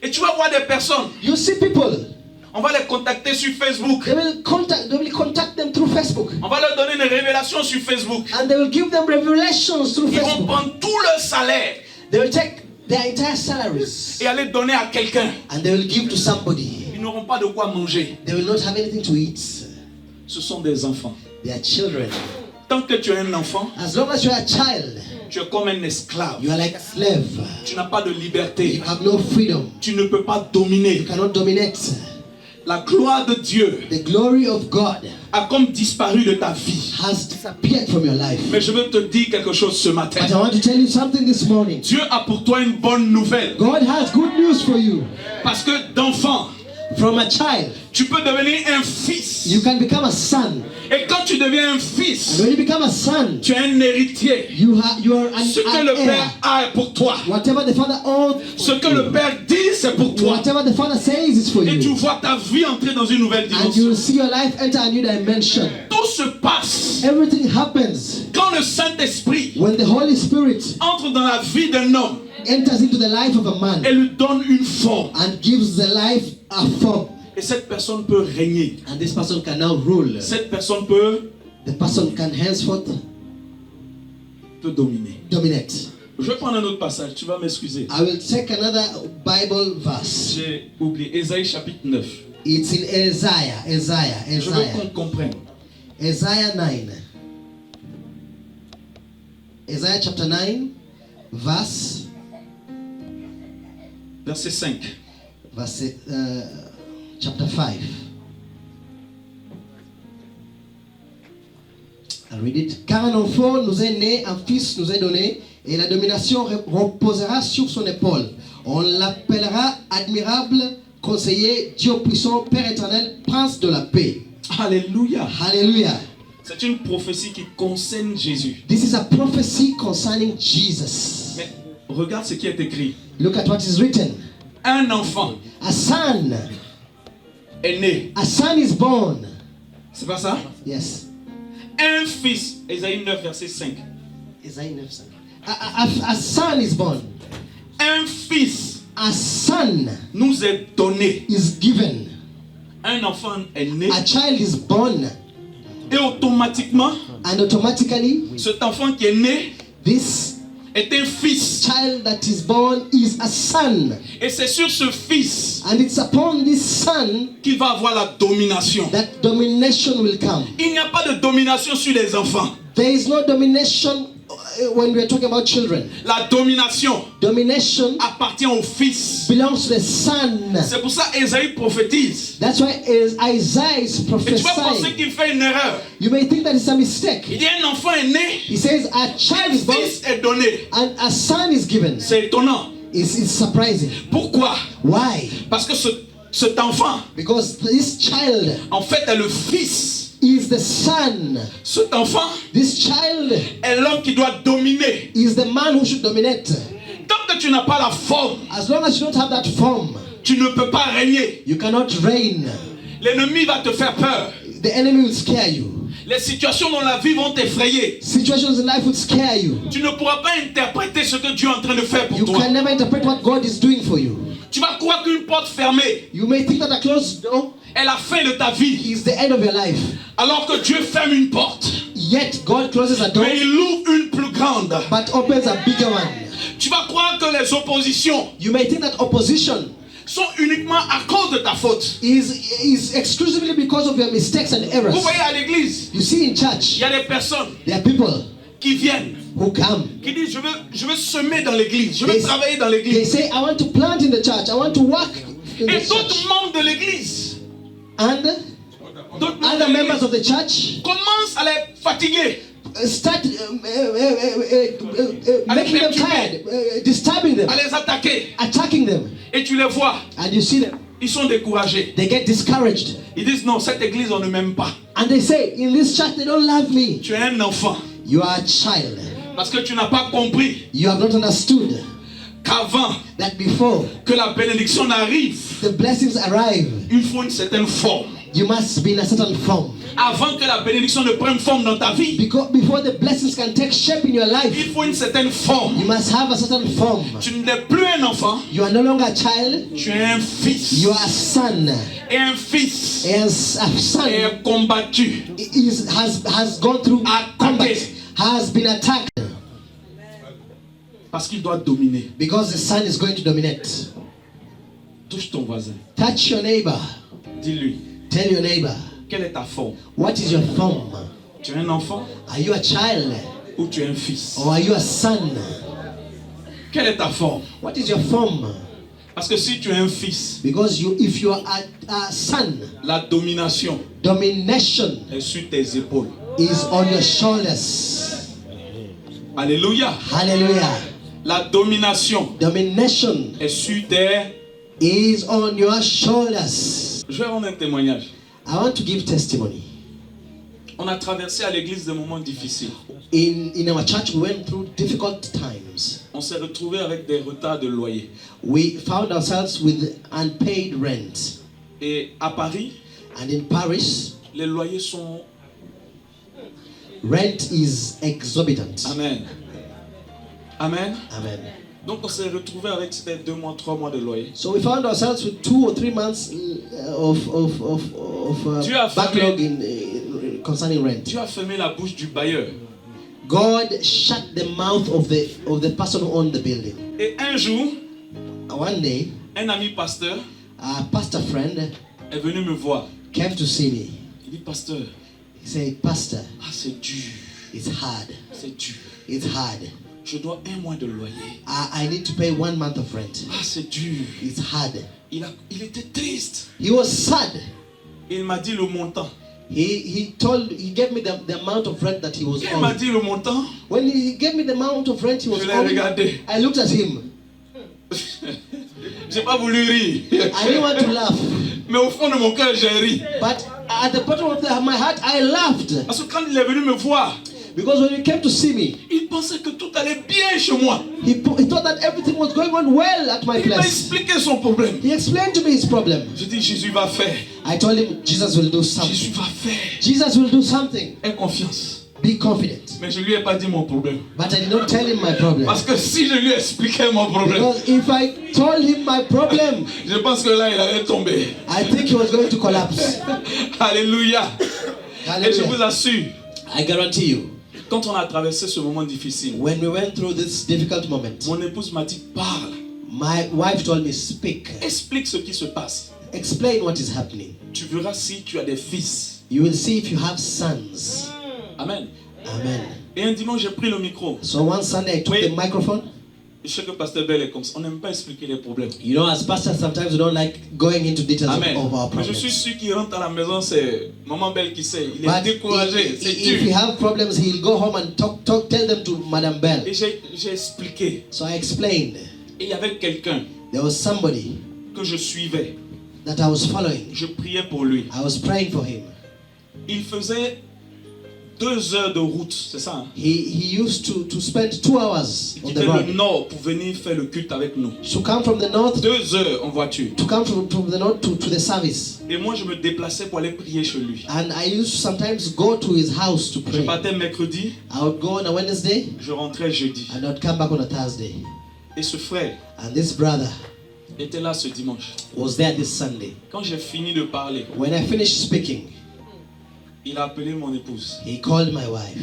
[SPEAKER 2] Et tu vas voir des personnes.
[SPEAKER 1] You see people.
[SPEAKER 2] On va les contacter sur Facebook.
[SPEAKER 1] They will contact them through Facebook.
[SPEAKER 2] On va leur donner une révélation sur Facebook.
[SPEAKER 1] And they will give them revelations through
[SPEAKER 2] Ils vont
[SPEAKER 1] Facebook.
[SPEAKER 2] prendre tout leur salaire
[SPEAKER 1] They will take their entire salaries
[SPEAKER 2] et aller donner à quelqu'un.
[SPEAKER 1] and they will give to somebody.
[SPEAKER 2] Ils n'auront pas de quoi manger.
[SPEAKER 1] They will not have anything to eat.
[SPEAKER 2] Ce sont des enfants.
[SPEAKER 1] They are children.
[SPEAKER 2] Tant que tu es un enfant,
[SPEAKER 1] As long as you are a child,
[SPEAKER 2] tu es comme un esclave.
[SPEAKER 1] you are like a slave.
[SPEAKER 2] Tu n'as pas de liberté.
[SPEAKER 1] You have no freedom.
[SPEAKER 2] Tu ne peux pas
[SPEAKER 1] You
[SPEAKER 2] dominer.
[SPEAKER 1] cannot dominate.
[SPEAKER 2] la gloire de Dieu
[SPEAKER 1] the glory of God
[SPEAKER 2] a comme disparu de ta vie.
[SPEAKER 1] has disappeared from your life.
[SPEAKER 2] Mais je veux te dire quelque chose ce
[SPEAKER 1] But
[SPEAKER 2] matin.
[SPEAKER 1] I want to tell you something this morning.
[SPEAKER 2] Dieu a pour toi une bonne nouvelle.
[SPEAKER 1] God has good news for you.
[SPEAKER 2] Parce que d'enfant,
[SPEAKER 1] From a child,
[SPEAKER 2] tu peux devenir un fils.
[SPEAKER 1] you can become a son.
[SPEAKER 2] Et quand tu deviens un
[SPEAKER 1] And
[SPEAKER 2] fils,
[SPEAKER 1] when you become a son,
[SPEAKER 2] tu es un héritier.
[SPEAKER 1] you are an
[SPEAKER 2] Ce que le
[SPEAKER 1] heir.
[SPEAKER 2] Père a est pour toi.
[SPEAKER 1] Whatever the Father owns,
[SPEAKER 2] Ce que le Père dit, c'est pour toi.
[SPEAKER 1] whatever the Father says is for
[SPEAKER 2] Et tu
[SPEAKER 1] you.
[SPEAKER 2] vois ta vie entrer dans une nouvelle
[SPEAKER 1] And you
[SPEAKER 2] dimension.
[SPEAKER 1] will see your life enter a new dimension.
[SPEAKER 2] Tout se passe
[SPEAKER 1] Everything happens
[SPEAKER 2] quand le Saint-Esprit
[SPEAKER 1] when the Holy Spirit
[SPEAKER 2] entre dans la vie d'un homme
[SPEAKER 1] enters into the life of a man
[SPEAKER 2] et lui donne une forme.
[SPEAKER 1] and gives the life a form.
[SPEAKER 2] Et cette personne peut régner.
[SPEAKER 1] And this person can now rule.
[SPEAKER 2] Cette personne peut
[SPEAKER 1] The person can henceforth
[SPEAKER 2] dominer.
[SPEAKER 1] dominate.
[SPEAKER 2] Je vais prendre un autre passage, tu vas m'excuser.
[SPEAKER 1] I will take another Bible verse.
[SPEAKER 2] J'ai oublié. Ésaïe chapitre 9.
[SPEAKER 1] It's in Isaiah.
[SPEAKER 2] Je veux qu'on comprenne.
[SPEAKER 1] Isaiah 9. Isaiah chapter 9, verse
[SPEAKER 2] Verset 5.
[SPEAKER 1] Chapter 5. I read it. Car un enfant nous est né, un fils nous est donné, et la domination reposera sur son épaule. On l'appellera admirable, conseiller, Dieu puissant, Père éternel, prince de la paix.
[SPEAKER 2] Alléluia.
[SPEAKER 1] Hallelujah.
[SPEAKER 2] C'est une prophétie qui concerne Jésus.
[SPEAKER 1] This is a prophecy concerning Jesus.
[SPEAKER 2] Mais regarde ce qui est écrit.
[SPEAKER 1] Look at what is written.
[SPEAKER 2] Un enfant
[SPEAKER 1] A son.
[SPEAKER 2] est né.
[SPEAKER 1] A son is born.
[SPEAKER 2] C'est pas ça?
[SPEAKER 1] Yes.
[SPEAKER 2] Un fils. Ésaïe 9, verset 5.
[SPEAKER 1] Isaiah 9, son. A son is born.
[SPEAKER 2] Un fils
[SPEAKER 1] A son
[SPEAKER 2] nous est donné.
[SPEAKER 1] is given.
[SPEAKER 2] Un enfant est né.
[SPEAKER 1] A child is born.
[SPEAKER 2] Et automatiquement,
[SPEAKER 1] And automatically,
[SPEAKER 2] cet enfant qui est né
[SPEAKER 1] this
[SPEAKER 2] est un fils.
[SPEAKER 1] child that is born is a son.
[SPEAKER 2] Et c'est sur ce fils
[SPEAKER 1] And it's upon this son
[SPEAKER 2] qu'il va avoir la domination.
[SPEAKER 1] that domination will come.
[SPEAKER 2] Il n'y a pas de domination sur les enfants.
[SPEAKER 1] There is no domination when we are talking about children.
[SPEAKER 2] La domination
[SPEAKER 1] Domination
[SPEAKER 2] appartient au fils.
[SPEAKER 1] belongs to the son.
[SPEAKER 2] C'est pour ça qu'Ésaïe prophétise.
[SPEAKER 1] That's why Isaiah is
[SPEAKER 2] Et tu vas penser
[SPEAKER 1] prophesying.
[SPEAKER 2] qu'il fait une erreur.
[SPEAKER 1] You may think that it's a mistake.
[SPEAKER 2] Il dit un enfant est né,
[SPEAKER 1] He says a
[SPEAKER 2] un
[SPEAKER 1] child is born
[SPEAKER 2] fils est donné.
[SPEAKER 1] and a son is given.
[SPEAKER 2] C'est étonnant.
[SPEAKER 1] It's surprising.
[SPEAKER 2] Pourquoi?
[SPEAKER 1] Why?
[SPEAKER 2] Parce que cet enfant,
[SPEAKER 1] Because this child
[SPEAKER 2] en fait, est le fils.
[SPEAKER 1] is the son.
[SPEAKER 2] Cet enfant
[SPEAKER 1] This child
[SPEAKER 2] est l'homme qui doit dominer.
[SPEAKER 1] is the man who should dominate.
[SPEAKER 2] Tant que tu n'as pas la forme,
[SPEAKER 1] As long as you don't have that form,
[SPEAKER 2] tu ne peux pas régner.
[SPEAKER 1] you cannot reign.
[SPEAKER 2] L'ennemi va te faire peur.
[SPEAKER 1] The enemy will scare you.
[SPEAKER 2] Les situations dans la vie vont t'effrayer.
[SPEAKER 1] Situations in life will scare you.
[SPEAKER 2] Tu ne pourras pas interpréter ce que Dieu est en train de faire pour
[SPEAKER 1] You
[SPEAKER 2] toi.
[SPEAKER 1] can never interpret what God is doing for you.
[SPEAKER 2] Tu vas croire qu'une porte fermée
[SPEAKER 1] You may think that a closed door
[SPEAKER 2] est la fin de ta vie.
[SPEAKER 1] is the end of your life.
[SPEAKER 2] Alors que Dieu ferme une porte,
[SPEAKER 1] Yet God closes a door
[SPEAKER 2] mais il ouvre une plus grande.
[SPEAKER 1] but opens a bigger one.
[SPEAKER 2] Tu vas croire que les oppositions
[SPEAKER 1] You may think that opposition
[SPEAKER 2] sont uniquement à cause de ta faute.
[SPEAKER 1] is exclusively because of your mistakes and errors.
[SPEAKER 2] Vous voyez à l'église,
[SPEAKER 1] You see in
[SPEAKER 2] il
[SPEAKER 1] church,
[SPEAKER 2] y a des personnes
[SPEAKER 1] there are people
[SPEAKER 2] qui viennent,
[SPEAKER 1] who come.
[SPEAKER 2] qui disent je veux semer dans l'église, je veux travailler dans
[SPEAKER 1] They
[SPEAKER 2] l'église.
[SPEAKER 1] say, I want to plant in the church. I want to work in
[SPEAKER 2] Et
[SPEAKER 1] the
[SPEAKER 2] d'autres
[SPEAKER 1] church.
[SPEAKER 2] membres de l'église,
[SPEAKER 1] And
[SPEAKER 2] d'autres membres
[SPEAKER 1] other
[SPEAKER 2] de
[SPEAKER 1] members
[SPEAKER 2] l'église
[SPEAKER 1] of the church
[SPEAKER 2] commencent à les fatiguer.
[SPEAKER 1] start making them tired, disturbing them,
[SPEAKER 2] À les attaquer.
[SPEAKER 1] attacking them.
[SPEAKER 2] Et tu les vois,
[SPEAKER 1] And you see them.
[SPEAKER 2] ils sont découragés.
[SPEAKER 1] They get discouraged.
[SPEAKER 2] Ils disent non, cette église on ne m'aime pas.
[SPEAKER 1] And they say, in this church, they don't love me.
[SPEAKER 2] Tu es un enfant.
[SPEAKER 1] You are a child.
[SPEAKER 2] Parce que tu n'as pas compris
[SPEAKER 1] You have not understood
[SPEAKER 2] qu'avant
[SPEAKER 1] that before
[SPEAKER 2] que la bénédiction n'arrive,
[SPEAKER 1] the blessings arrive,
[SPEAKER 2] il faut une certaine forme.
[SPEAKER 1] you must be in a certain form.
[SPEAKER 2] Avant que la bénédiction ne prenne forme dans ta vie,
[SPEAKER 1] Because before the blessings can take shape in your life,
[SPEAKER 2] il faut une certaine forme.
[SPEAKER 1] you must have a certain form.
[SPEAKER 2] Tu n'es plus un enfant,
[SPEAKER 1] You are no longer a child,
[SPEAKER 2] tu es un fils.
[SPEAKER 1] you are a son.
[SPEAKER 2] Et un fils
[SPEAKER 1] And a son
[SPEAKER 2] est combattu.
[SPEAKER 1] has gone through combat, has been attacked.
[SPEAKER 2] Parce qu'il doit dominer.
[SPEAKER 1] Because the son is going to dominate.
[SPEAKER 2] Touche ton voisin.
[SPEAKER 1] Touch your neighbor.
[SPEAKER 2] Dis-lui,
[SPEAKER 1] Tell your neighbor,
[SPEAKER 2] quelle est ta forme?
[SPEAKER 1] what is your form?
[SPEAKER 2] Tu es un enfant
[SPEAKER 1] Are you a child
[SPEAKER 2] ou tu es un fils?
[SPEAKER 1] or are you a son?
[SPEAKER 2] Quelle est ta forme?
[SPEAKER 1] What is your form?
[SPEAKER 2] Parce que si tu es un fils,
[SPEAKER 1] Because if you are a son,
[SPEAKER 2] la domination
[SPEAKER 1] domination
[SPEAKER 2] est sur tes épaules.
[SPEAKER 1] is on your shoulders.
[SPEAKER 2] Alléluia.
[SPEAKER 1] Hallelujah.
[SPEAKER 2] La domination
[SPEAKER 1] Domination
[SPEAKER 2] est sur tes...
[SPEAKER 1] is on your shoulders.
[SPEAKER 2] Je vais rendre un témoignage.
[SPEAKER 1] I want to give testimony.
[SPEAKER 2] On a traversé à l'église des moments difficiles.
[SPEAKER 1] In our church, we went through difficult times.
[SPEAKER 2] On s'est retrouvé avec des retards de loyer.
[SPEAKER 1] We found ourselves with unpaid rent.
[SPEAKER 2] Et à Paris,
[SPEAKER 1] And in Paris,
[SPEAKER 2] les loyers sont...
[SPEAKER 1] rent is exorbitant.
[SPEAKER 2] Amen. Amen.
[SPEAKER 1] Amen.
[SPEAKER 2] Donc on s'est retrouvé avec c'était 2 mois, 3 mois de loyer.
[SPEAKER 1] So we found ourselves with 2 or 3 months of
[SPEAKER 2] Dieu a
[SPEAKER 1] backlog
[SPEAKER 2] fermé-
[SPEAKER 1] concerning rent.
[SPEAKER 2] Dieu a fermé la bouche du bailleur.
[SPEAKER 1] God shut the mouth of the person who owned the building.
[SPEAKER 2] Et un jour,
[SPEAKER 1] One day,
[SPEAKER 2] un ami pasteur
[SPEAKER 1] a pastor friend
[SPEAKER 2] est venu me voir.
[SPEAKER 1] came to see me.
[SPEAKER 2] Il dit, pasteur,
[SPEAKER 1] He said, Pastor,
[SPEAKER 2] ah c'est dur,
[SPEAKER 1] it's hard.
[SPEAKER 2] c'est dur.
[SPEAKER 1] It's hard.
[SPEAKER 2] Je dois 1 mois de loyer.
[SPEAKER 1] I need to pay 1 month of rent.
[SPEAKER 2] Ah c'est dur.
[SPEAKER 1] It's hard.
[SPEAKER 2] Il était triste.
[SPEAKER 1] He was sad.
[SPEAKER 2] Et il m'a dit le montant.
[SPEAKER 1] He gave me the amount of rent that he was
[SPEAKER 2] Quand il m'a
[SPEAKER 1] owed.
[SPEAKER 2] dit le montant,
[SPEAKER 1] When he gave me the amount of rent he was
[SPEAKER 2] je l'ai
[SPEAKER 1] owed,
[SPEAKER 2] regardé.
[SPEAKER 1] I looked at him.
[SPEAKER 2] J'ai pas voulu rire.
[SPEAKER 1] I didn't want to laugh.
[SPEAKER 2] Mais au fond de mon cœur, j'ai ri.
[SPEAKER 1] But at the bottom of my heart, I laughed.
[SPEAKER 2] Parce que quand il est venu me voir,
[SPEAKER 1] Because when he came to see me,
[SPEAKER 2] il pensait que tout allait bien chez moi.
[SPEAKER 1] he thought that everything was going on well at my
[SPEAKER 2] Il m'a
[SPEAKER 1] place.
[SPEAKER 2] expliqué son problème.
[SPEAKER 1] He explained to me his problem.
[SPEAKER 2] Je dis, Jésus va faire.
[SPEAKER 1] I told him, Jesus will do
[SPEAKER 2] Jésus
[SPEAKER 1] something.
[SPEAKER 2] va faire.
[SPEAKER 1] Jesus will do something.
[SPEAKER 2] Aie confiance.
[SPEAKER 1] Be confident.
[SPEAKER 2] Mais je lui ai pas dit mon problème.
[SPEAKER 1] But I did not tell him my problem.
[SPEAKER 2] Parce que si je lui expliquais mon problème,
[SPEAKER 1] Because if I told him my problem,
[SPEAKER 2] je pense que là, il allait tomber.
[SPEAKER 1] I think he was going to collapse.
[SPEAKER 2] Alléluia. Et je vous
[SPEAKER 1] Hallelujah.
[SPEAKER 2] assure,
[SPEAKER 1] I guarantee you,
[SPEAKER 2] quand on a traversé ce moment difficile,
[SPEAKER 1] when we went through this difficult moment,
[SPEAKER 2] mon épouse m'a dit, parle.
[SPEAKER 1] my wife told me, speak.
[SPEAKER 2] Explique ce qui se passe.
[SPEAKER 1] Explain what is happening.
[SPEAKER 2] Tu verras si tu as des fils.
[SPEAKER 1] You will see if you have sons.
[SPEAKER 2] Amen.
[SPEAKER 1] Amen.
[SPEAKER 2] Et un dimanche, j'ai pris le micro.
[SPEAKER 1] So one Sunday I took
[SPEAKER 2] Oui.
[SPEAKER 1] the microphone.
[SPEAKER 2] Je sais que Pasteur Bell est comme ça. On n'aime pas expliquer les problèmes.
[SPEAKER 1] You know, as pastors, sometimes we don't like going into details
[SPEAKER 2] Amen.
[SPEAKER 1] of our
[SPEAKER 2] Mais je suis
[SPEAKER 1] problems.
[SPEAKER 2] sûr qu'il rentre à la maison, c'est Maman Belle qui sait. Il est
[SPEAKER 1] But
[SPEAKER 2] découragé. C'est
[SPEAKER 1] if he
[SPEAKER 2] dur.
[SPEAKER 1] have problems, he'll go home and tell them to Madame Bell.
[SPEAKER 2] Et j'ai expliqué.
[SPEAKER 1] So I explained.
[SPEAKER 2] Et il y avait quelqu'un
[SPEAKER 1] There was somebody
[SPEAKER 2] que je suivais.
[SPEAKER 1] that I was following.
[SPEAKER 2] Je priais pour lui.
[SPEAKER 1] I was praying for him.
[SPEAKER 2] Il faisait 2 heures de route, c'est ça, hein?
[SPEAKER 1] He used to spend 2 hours
[SPEAKER 2] Il
[SPEAKER 1] on the
[SPEAKER 2] quittait le
[SPEAKER 1] road
[SPEAKER 2] nord pour venir faire le culte avec nous.
[SPEAKER 1] to come from the north
[SPEAKER 2] 2 heures en voiture.
[SPEAKER 1] to come from the north to the service.
[SPEAKER 2] Et moi, je me déplaçais pour aller prier chez lui.
[SPEAKER 1] And I used to sometimes go to his house to
[SPEAKER 2] Je
[SPEAKER 1] pray.
[SPEAKER 2] partais mercredi,
[SPEAKER 1] I would go on a Wednesday
[SPEAKER 2] je rentrais jeudi.
[SPEAKER 1] and I'd come back on a Thursday.
[SPEAKER 2] Et ce frère
[SPEAKER 1] And this brother
[SPEAKER 2] était là ce dimanche.
[SPEAKER 1] was there this Sunday.
[SPEAKER 2] Quand j'ai fini de parler,
[SPEAKER 1] When I finished speaking,
[SPEAKER 2] il a appelé mon épouse.
[SPEAKER 1] he called my wife.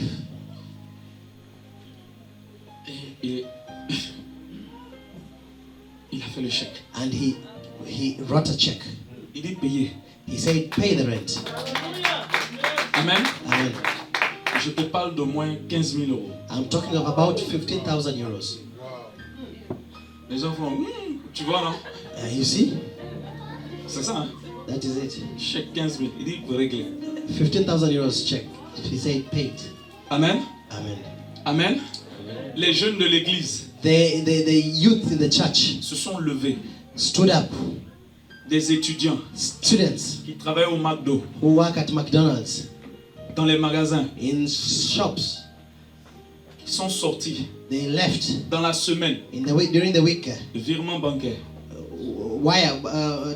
[SPEAKER 2] Et il a fait le chèque.
[SPEAKER 1] And he wrote a check.
[SPEAKER 2] Il dit payer.
[SPEAKER 1] He said, pay the rent.
[SPEAKER 2] Amen.
[SPEAKER 1] Amen.
[SPEAKER 2] Je te parle d'au moins 15 000 euros.
[SPEAKER 1] I'm talking of about 15,000 euros.
[SPEAKER 2] Les gens font, tu vois, non?
[SPEAKER 1] You see?
[SPEAKER 2] C'est ça, hein?
[SPEAKER 1] That is it.
[SPEAKER 2] Chèque 15 000. Il dit, il faut régler.
[SPEAKER 1] 15,000 euros check. He said, paid.
[SPEAKER 2] Amen.
[SPEAKER 1] Amen.
[SPEAKER 2] Amen. Les jeunes de l'église
[SPEAKER 1] The youth in the church
[SPEAKER 2] se sont levés.
[SPEAKER 1] stood up.
[SPEAKER 2] Des étudiants
[SPEAKER 1] Students
[SPEAKER 2] qui travaillent au McDo,
[SPEAKER 1] who work at McDonald's,
[SPEAKER 2] dans les magasins,
[SPEAKER 1] in shops,
[SPEAKER 2] sont sortis
[SPEAKER 1] they left
[SPEAKER 2] dans la semaine.
[SPEAKER 1] during the week.
[SPEAKER 2] Virement bancaire.
[SPEAKER 1] Wire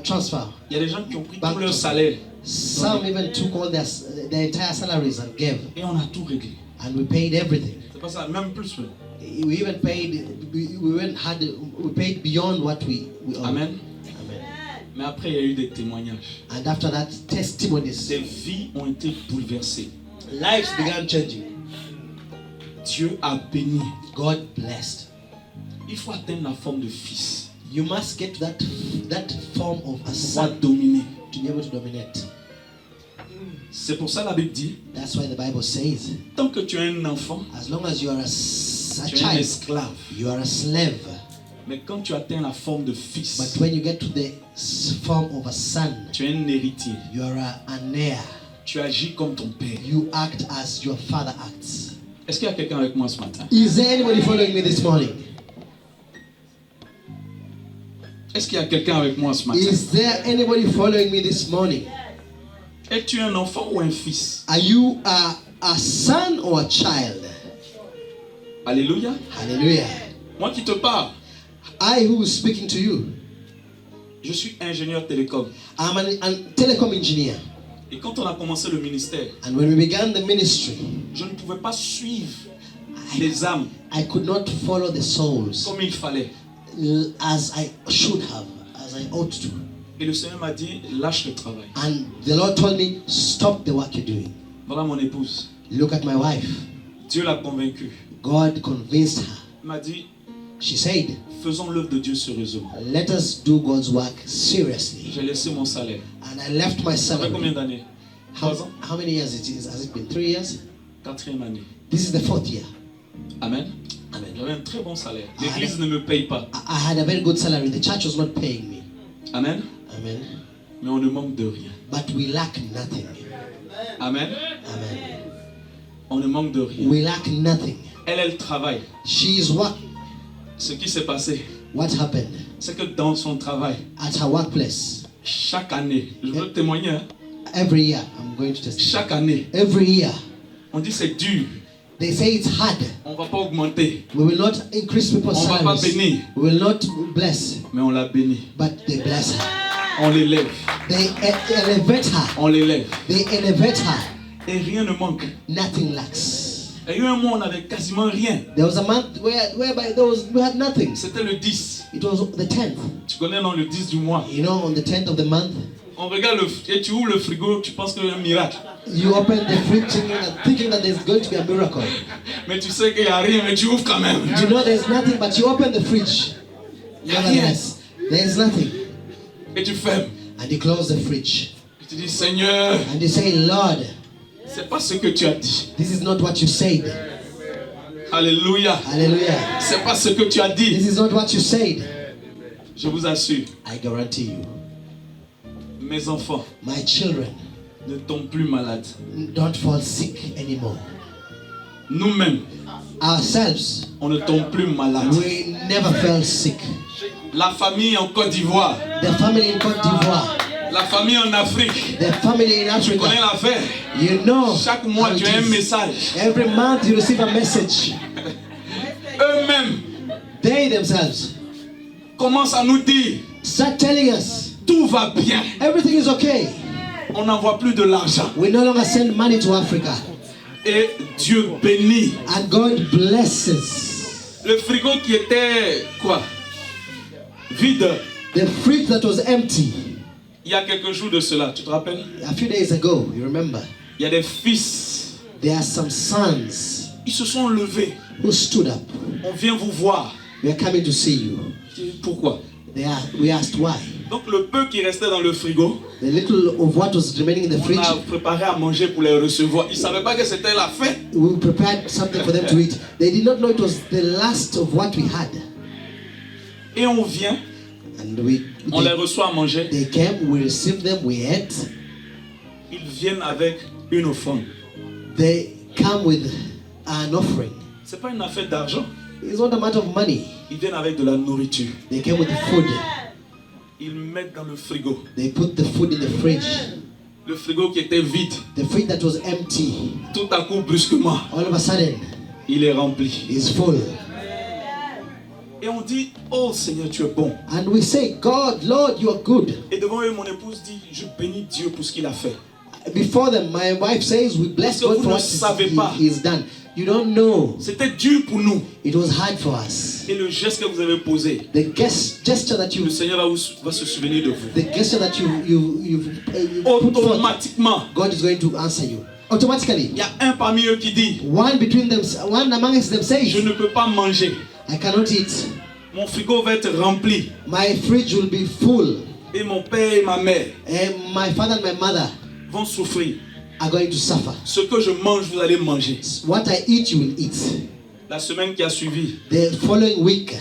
[SPEAKER 1] transfer.
[SPEAKER 2] Il y a des gens qui ont pris
[SPEAKER 1] Banque.
[SPEAKER 2] tout leur salaire
[SPEAKER 1] Some even took all their entire salaries and gave,
[SPEAKER 2] et on a tout réglé.
[SPEAKER 1] and we paid everything.
[SPEAKER 2] C'est pas ça, même plus. Même.
[SPEAKER 1] We even paid. We paid beyond what we owed.
[SPEAKER 2] Amen.
[SPEAKER 1] Amen.
[SPEAKER 2] Mais après, il y a eu des témoignages.
[SPEAKER 1] And after that, testimonies.
[SPEAKER 2] Des vies ont été bouleversées.
[SPEAKER 1] Lives began changing.
[SPEAKER 2] Dieu a béni.
[SPEAKER 1] God blessed.
[SPEAKER 2] Il faut atteindre la forme de fils
[SPEAKER 1] You must get to that form of a
[SPEAKER 2] pour pouvoir
[SPEAKER 1] son
[SPEAKER 2] dominer.
[SPEAKER 1] to be able to dominate.
[SPEAKER 2] C'est pour ça la Bible dit,
[SPEAKER 1] That's why the Bible says,
[SPEAKER 2] tant que tu es un enfant,
[SPEAKER 1] as long as you are a
[SPEAKER 2] tu es un
[SPEAKER 1] child,
[SPEAKER 2] esclave.
[SPEAKER 1] you are a slave.
[SPEAKER 2] Mais quand tu atteins la forme de
[SPEAKER 1] But
[SPEAKER 2] fils,
[SPEAKER 1] when you get to the form of a son,
[SPEAKER 2] tu es un héritier.
[SPEAKER 1] you are an heir.
[SPEAKER 2] Tu agis comme ton père.
[SPEAKER 1] You act as your father acts.
[SPEAKER 2] Est-ce qu'il y a quelqu'un avec moi ce matin?
[SPEAKER 1] Is there anybody following me this morning?
[SPEAKER 2] Est-ce qu'il y a quelqu'un avec moi ce matin?
[SPEAKER 1] Is there anybody following me this morning?
[SPEAKER 2] Es-tu un enfant ou un fils?
[SPEAKER 1] Are you a son or a child?
[SPEAKER 2] Alléluia.
[SPEAKER 1] Hallelujah.
[SPEAKER 2] Moi qui te parle,
[SPEAKER 1] I who is speaking to you,
[SPEAKER 2] je suis ingénieur télécom.
[SPEAKER 1] I'm a telecom engineer.
[SPEAKER 2] Et quand on a commencé le ministère,
[SPEAKER 1] And when we began the ministry,
[SPEAKER 2] je ne pouvais pas suivre les âmes
[SPEAKER 1] I could not follow the souls
[SPEAKER 2] comme il fallait.
[SPEAKER 1] as I should have, as I ought to.
[SPEAKER 2] Et le Seigneur m'a dit, lâche le travail.
[SPEAKER 1] And the Lord told me, stop the work you're doing.
[SPEAKER 2] Voilà mon épouse.
[SPEAKER 1] Look at my wife.
[SPEAKER 2] Dieu l'a convaincue.
[SPEAKER 1] God convinced her.
[SPEAKER 2] Il m'a dit,
[SPEAKER 1] She said,
[SPEAKER 2] faisons l'œuvre de Dieu sérieusement.
[SPEAKER 1] let us do God's work seriously.
[SPEAKER 2] J'ai laissé mon salaire.
[SPEAKER 1] And I left my
[SPEAKER 2] Ça fait combien
[SPEAKER 1] salary.
[SPEAKER 2] d'années? 3 ans.
[SPEAKER 1] How many years it is? Has it been 3 years?
[SPEAKER 2] 4e année.
[SPEAKER 1] This is the 4th year.
[SPEAKER 2] Amen.
[SPEAKER 1] Amen.
[SPEAKER 2] J'avais un très bon salaire. L'église ne me paye pas.
[SPEAKER 1] I had a very good salary. The church was not paying me.
[SPEAKER 2] Amen.
[SPEAKER 1] Amen.
[SPEAKER 2] Mais on ne manque de rien.
[SPEAKER 1] But we lack nothing.
[SPEAKER 2] Amen.
[SPEAKER 1] Amen.
[SPEAKER 2] On ne manque de rien.
[SPEAKER 1] We lack nothing.
[SPEAKER 2] Elle travaille.
[SPEAKER 1] She is what?
[SPEAKER 2] Ce qui s'est passé,
[SPEAKER 1] What happened?
[SPEAKER 2] c'est que dans son travail,
[SPEAKER 1] At her workplace,
[SPEAKER 2] chaque année, je veux témoigner, hein,
[SPEAKER 1] every year, I'm going to testify.
[SPEAKER 2] chaque année,
[SPEAKER 1] Every year,
[SPEAKER 2] on dit c'est dur,
[SPEAKER 1] they say it's hard.
[SPEAKER 2] on va pas augmenter,
[SPEAKER 1] We will not increase people's
[SPEAKER 2] on va pas
[SPEAKER 1] salaries.
[SPEAKER 2] bénir,
[SPEAKER 1] We will not bless,
[SPEAKER 2] mais on l'a béni.
[SPEAKER 1] but they bless her.
[SPEAKER 2] On l'élève,
[SPEAKER 1] They elevate her.
[SPEAKER 2] on l'élève.
[SPEAKER 1] They elevate her.
[SPEAKER 2] Et rien ne manque.
[SPEAKER 1] Nothing lacks.
[SPEAKER 2] Il y a eu un mois, on n'avait quasiment rien.
[SPEAKER 1] There was a month whereby we had nothing.
[SPEAKER 2] C'était le 10.
[SPEAKER 1] It was the 10th.
[SPEAKER 2] Tu connais, non, le 10 du mois.
[SPEAKER 1] You know, on the 10th of the month,
[SPEAKER 2] On regarde et tu ouvres le frigo, tu penses qu'il y a un miracle.
[SPEAKER 1] you open the fridge thinking that there's going to be a miracle.
[SPEAKER 2] Mais tu sais qu'il n'y a rien, mais tu ouvres quand même.
[SPEAKER 1] You know there's nothing, but you open the fridge. Nevertheless, there's nothing.
[SPEAKER 2] Et tu fermes.
[SPEAKER 1] And you close the fridge.
[SPEAKER 2] Et tu dis, Seigneur,
[SPEAKER 1] And you say, Lord,
[SPEAKER 2] c'est pas ce que tu as dit.
[SPEAKER 1] this is not what you said.
[SPEAKER 2] Alléluia.
[SPEAKER 1] Hallelujah.
[SPEAKER 2] C'est pas ce que tu as dit.
[SPEAKER 1] This is not what you said.
[SPEAKER 2] Je vous assure,
[SPEAKER 1] I guarantee you,
[SPEAKER 2] mes enfants
[SPEAKER 1] my children
[SPEAKER 2] ne tombent plus malades.
[SPEAKER 1] don't fall sick anymore.
[SPEAKER 2] Nous-mêmes,
[SPEAKER 1] Ourselves,
[SPEAKER 2] on ne tombe plus malades.
[SPEAKER 1] we never fell sick.
[SPEAKER 2] La famille en Côte d'Ivoire,
[SPEAKER 1] The family in Cote d'Ivoire,
[SPEAKER 2] la famille en Afrique,
[SPEAKER 1] the family in
[SPEAKER 2] tu connais
[SPEAKER 1] Africa,
[SPEAKER 2] l'affaire.
[SPEAKER 1] you know
[SPEAKER 2] Chaque mois,
[SPEAKER 1] how it
[SPEAKER 2] tu as un
[SPEAKER 1] is.
[SPEAKER 2] message.
[SPEAKER 1] Every month you receive a message.
[SPEAKER 2] Eux-mêmes
[SPEAKER 1] They themselves
[SPEAKER 2] commencent à nous dire,
[SPEAKER 1] start telling us
[SPEAKER 2] tout va bien.
[SPEAKER 1] everything is okay.
[SPEAKER 2] On n'envoie plus de l'argent.
[SPEAKER 1] We no longer send money to Africa.
[SPEAKER 2] Et Dieu bénit.
[SPEAKER 1] And God blesses.
[SPEAKER 2] Le frigo qui était, quoi, vide,
[SPEAKER 1] The fridge that was empty
[SPEAKER 2] il y a quelques jours de cela, tu te rappelles?
[SPEAKER 1] a few days ago, you remember,
[SPEAKER 2] Il y a des fils,
[SPEAKER 1] there are some sons
[SPEAKER 2] ils se sont levés.
[SPEAKER 1] who stood up.
[SPEAKER 2] On vient vous voir.
[SPEAKER 1] We are coming to see you.
[SPEAKER 2] Pourquoi?
[SPEAKER 1] We asked why.
[SPEAKER 2] Donc le peu qui restait dans le frigo,
[SPEAKER 1] The little of what was remaining in the
[SPEAKER 2] on
[SPEAKER 1] fridge,
[SPEAKER 2] a préparé à manger pour les recevoir. Ils ne savaient pas que c'était la fête.
[SPEAKER 1] we prepared something for them to eat. They did not know it was the last of what we had.
[SPEAKER 2] Et on vient,
[SPEAKER 1] And
[SPEAKER 2] on les reçoit à manger.
[SPEAKER 1] they came, we received them, we ate.
[SPEAKER 2] Ils viennent avec une offrande.
[SPEAKER 1] They come with an offering.
[SPEAKER 2] Ce n'est pas une affaire d'argent.
[SPEAKER 1] It's not a matter of money.
[SPEAKER 2] Ils viennent avec de la nourriture.
[SPEAKER 1] They came with the food.
[SPEAKER 2] Ils mettent dans le frigo.
[SPEAKER 1] They put the food in the fridge.
[SPEAKER 2] Le frigo qui était vide,
[SPEAKER 1] The fridge that was empty,
[SPEAKER 2] tout à coup, brusquement,
[SPEAKER 1] all of a sudden,
[SPEAKER 2] il est rempli.
[SPEAKER 1] is full.
[SPEAKER 2] Et on dit, oh Seigneur, tu es bon.
[SPEAKER 1] And we say, God, Lord, you are good.
[SPEAKER 2] Et devant eux, mon épouse dit, je bénis Dieu pour ce qu'il a fait.
[SPEAKER 1] Before them, my wife says, we bless
[SPEAKER 2] Parce que
[SPEAKER 1] God
[SPEAKER 2] vous
[SPEAKER 1] for
[SPEAKER 2] ne
[SPEAKER 1] what
[SPEAKER 2] savez pas.
[SPEAKER 1] He's done. You don't know.
[SPEAKER 2] C'était dur pour nous.
[SPEAKER 1] It was hard for us.
[SPEAKER 2] Et le geste que vous avez posé,
[SPEAKER 1] The gesture that
[SPEAKER 2] le Seigneur va se souvenir de vous.
[SPEAKER 1] the gesture that you've put forth,
[SPEAKER 2] Automatiquement,
[SPEAKER 1] God is going to answer you. Automatically.
[SPEAKER 2] il y a un parmi eux qui dit,
[SPEAKER 1] One amongst them says,
[SPEAKER 2] je ne peux pas manger.
[SPEAKER 1] I cannot eat.
[SPEAKER 2] Mon frigo va être rempli.
[SPEAKER 1] My fridge will be full.
[SPEAKER 2] Et mon père et ma mère
[SPEAKER 1] And my father and my mother
[SPEAKER 2] vont souffrir.
[SPEAKER 1] are going to suffer.
[SPEAKER 2] Ce que je mange, vous allez manger.
[SPEAKER 1] What I eat, you will eat.
[SPEAKER 2] La semaine qui a suivi,
[SPEAKER 1] The following week,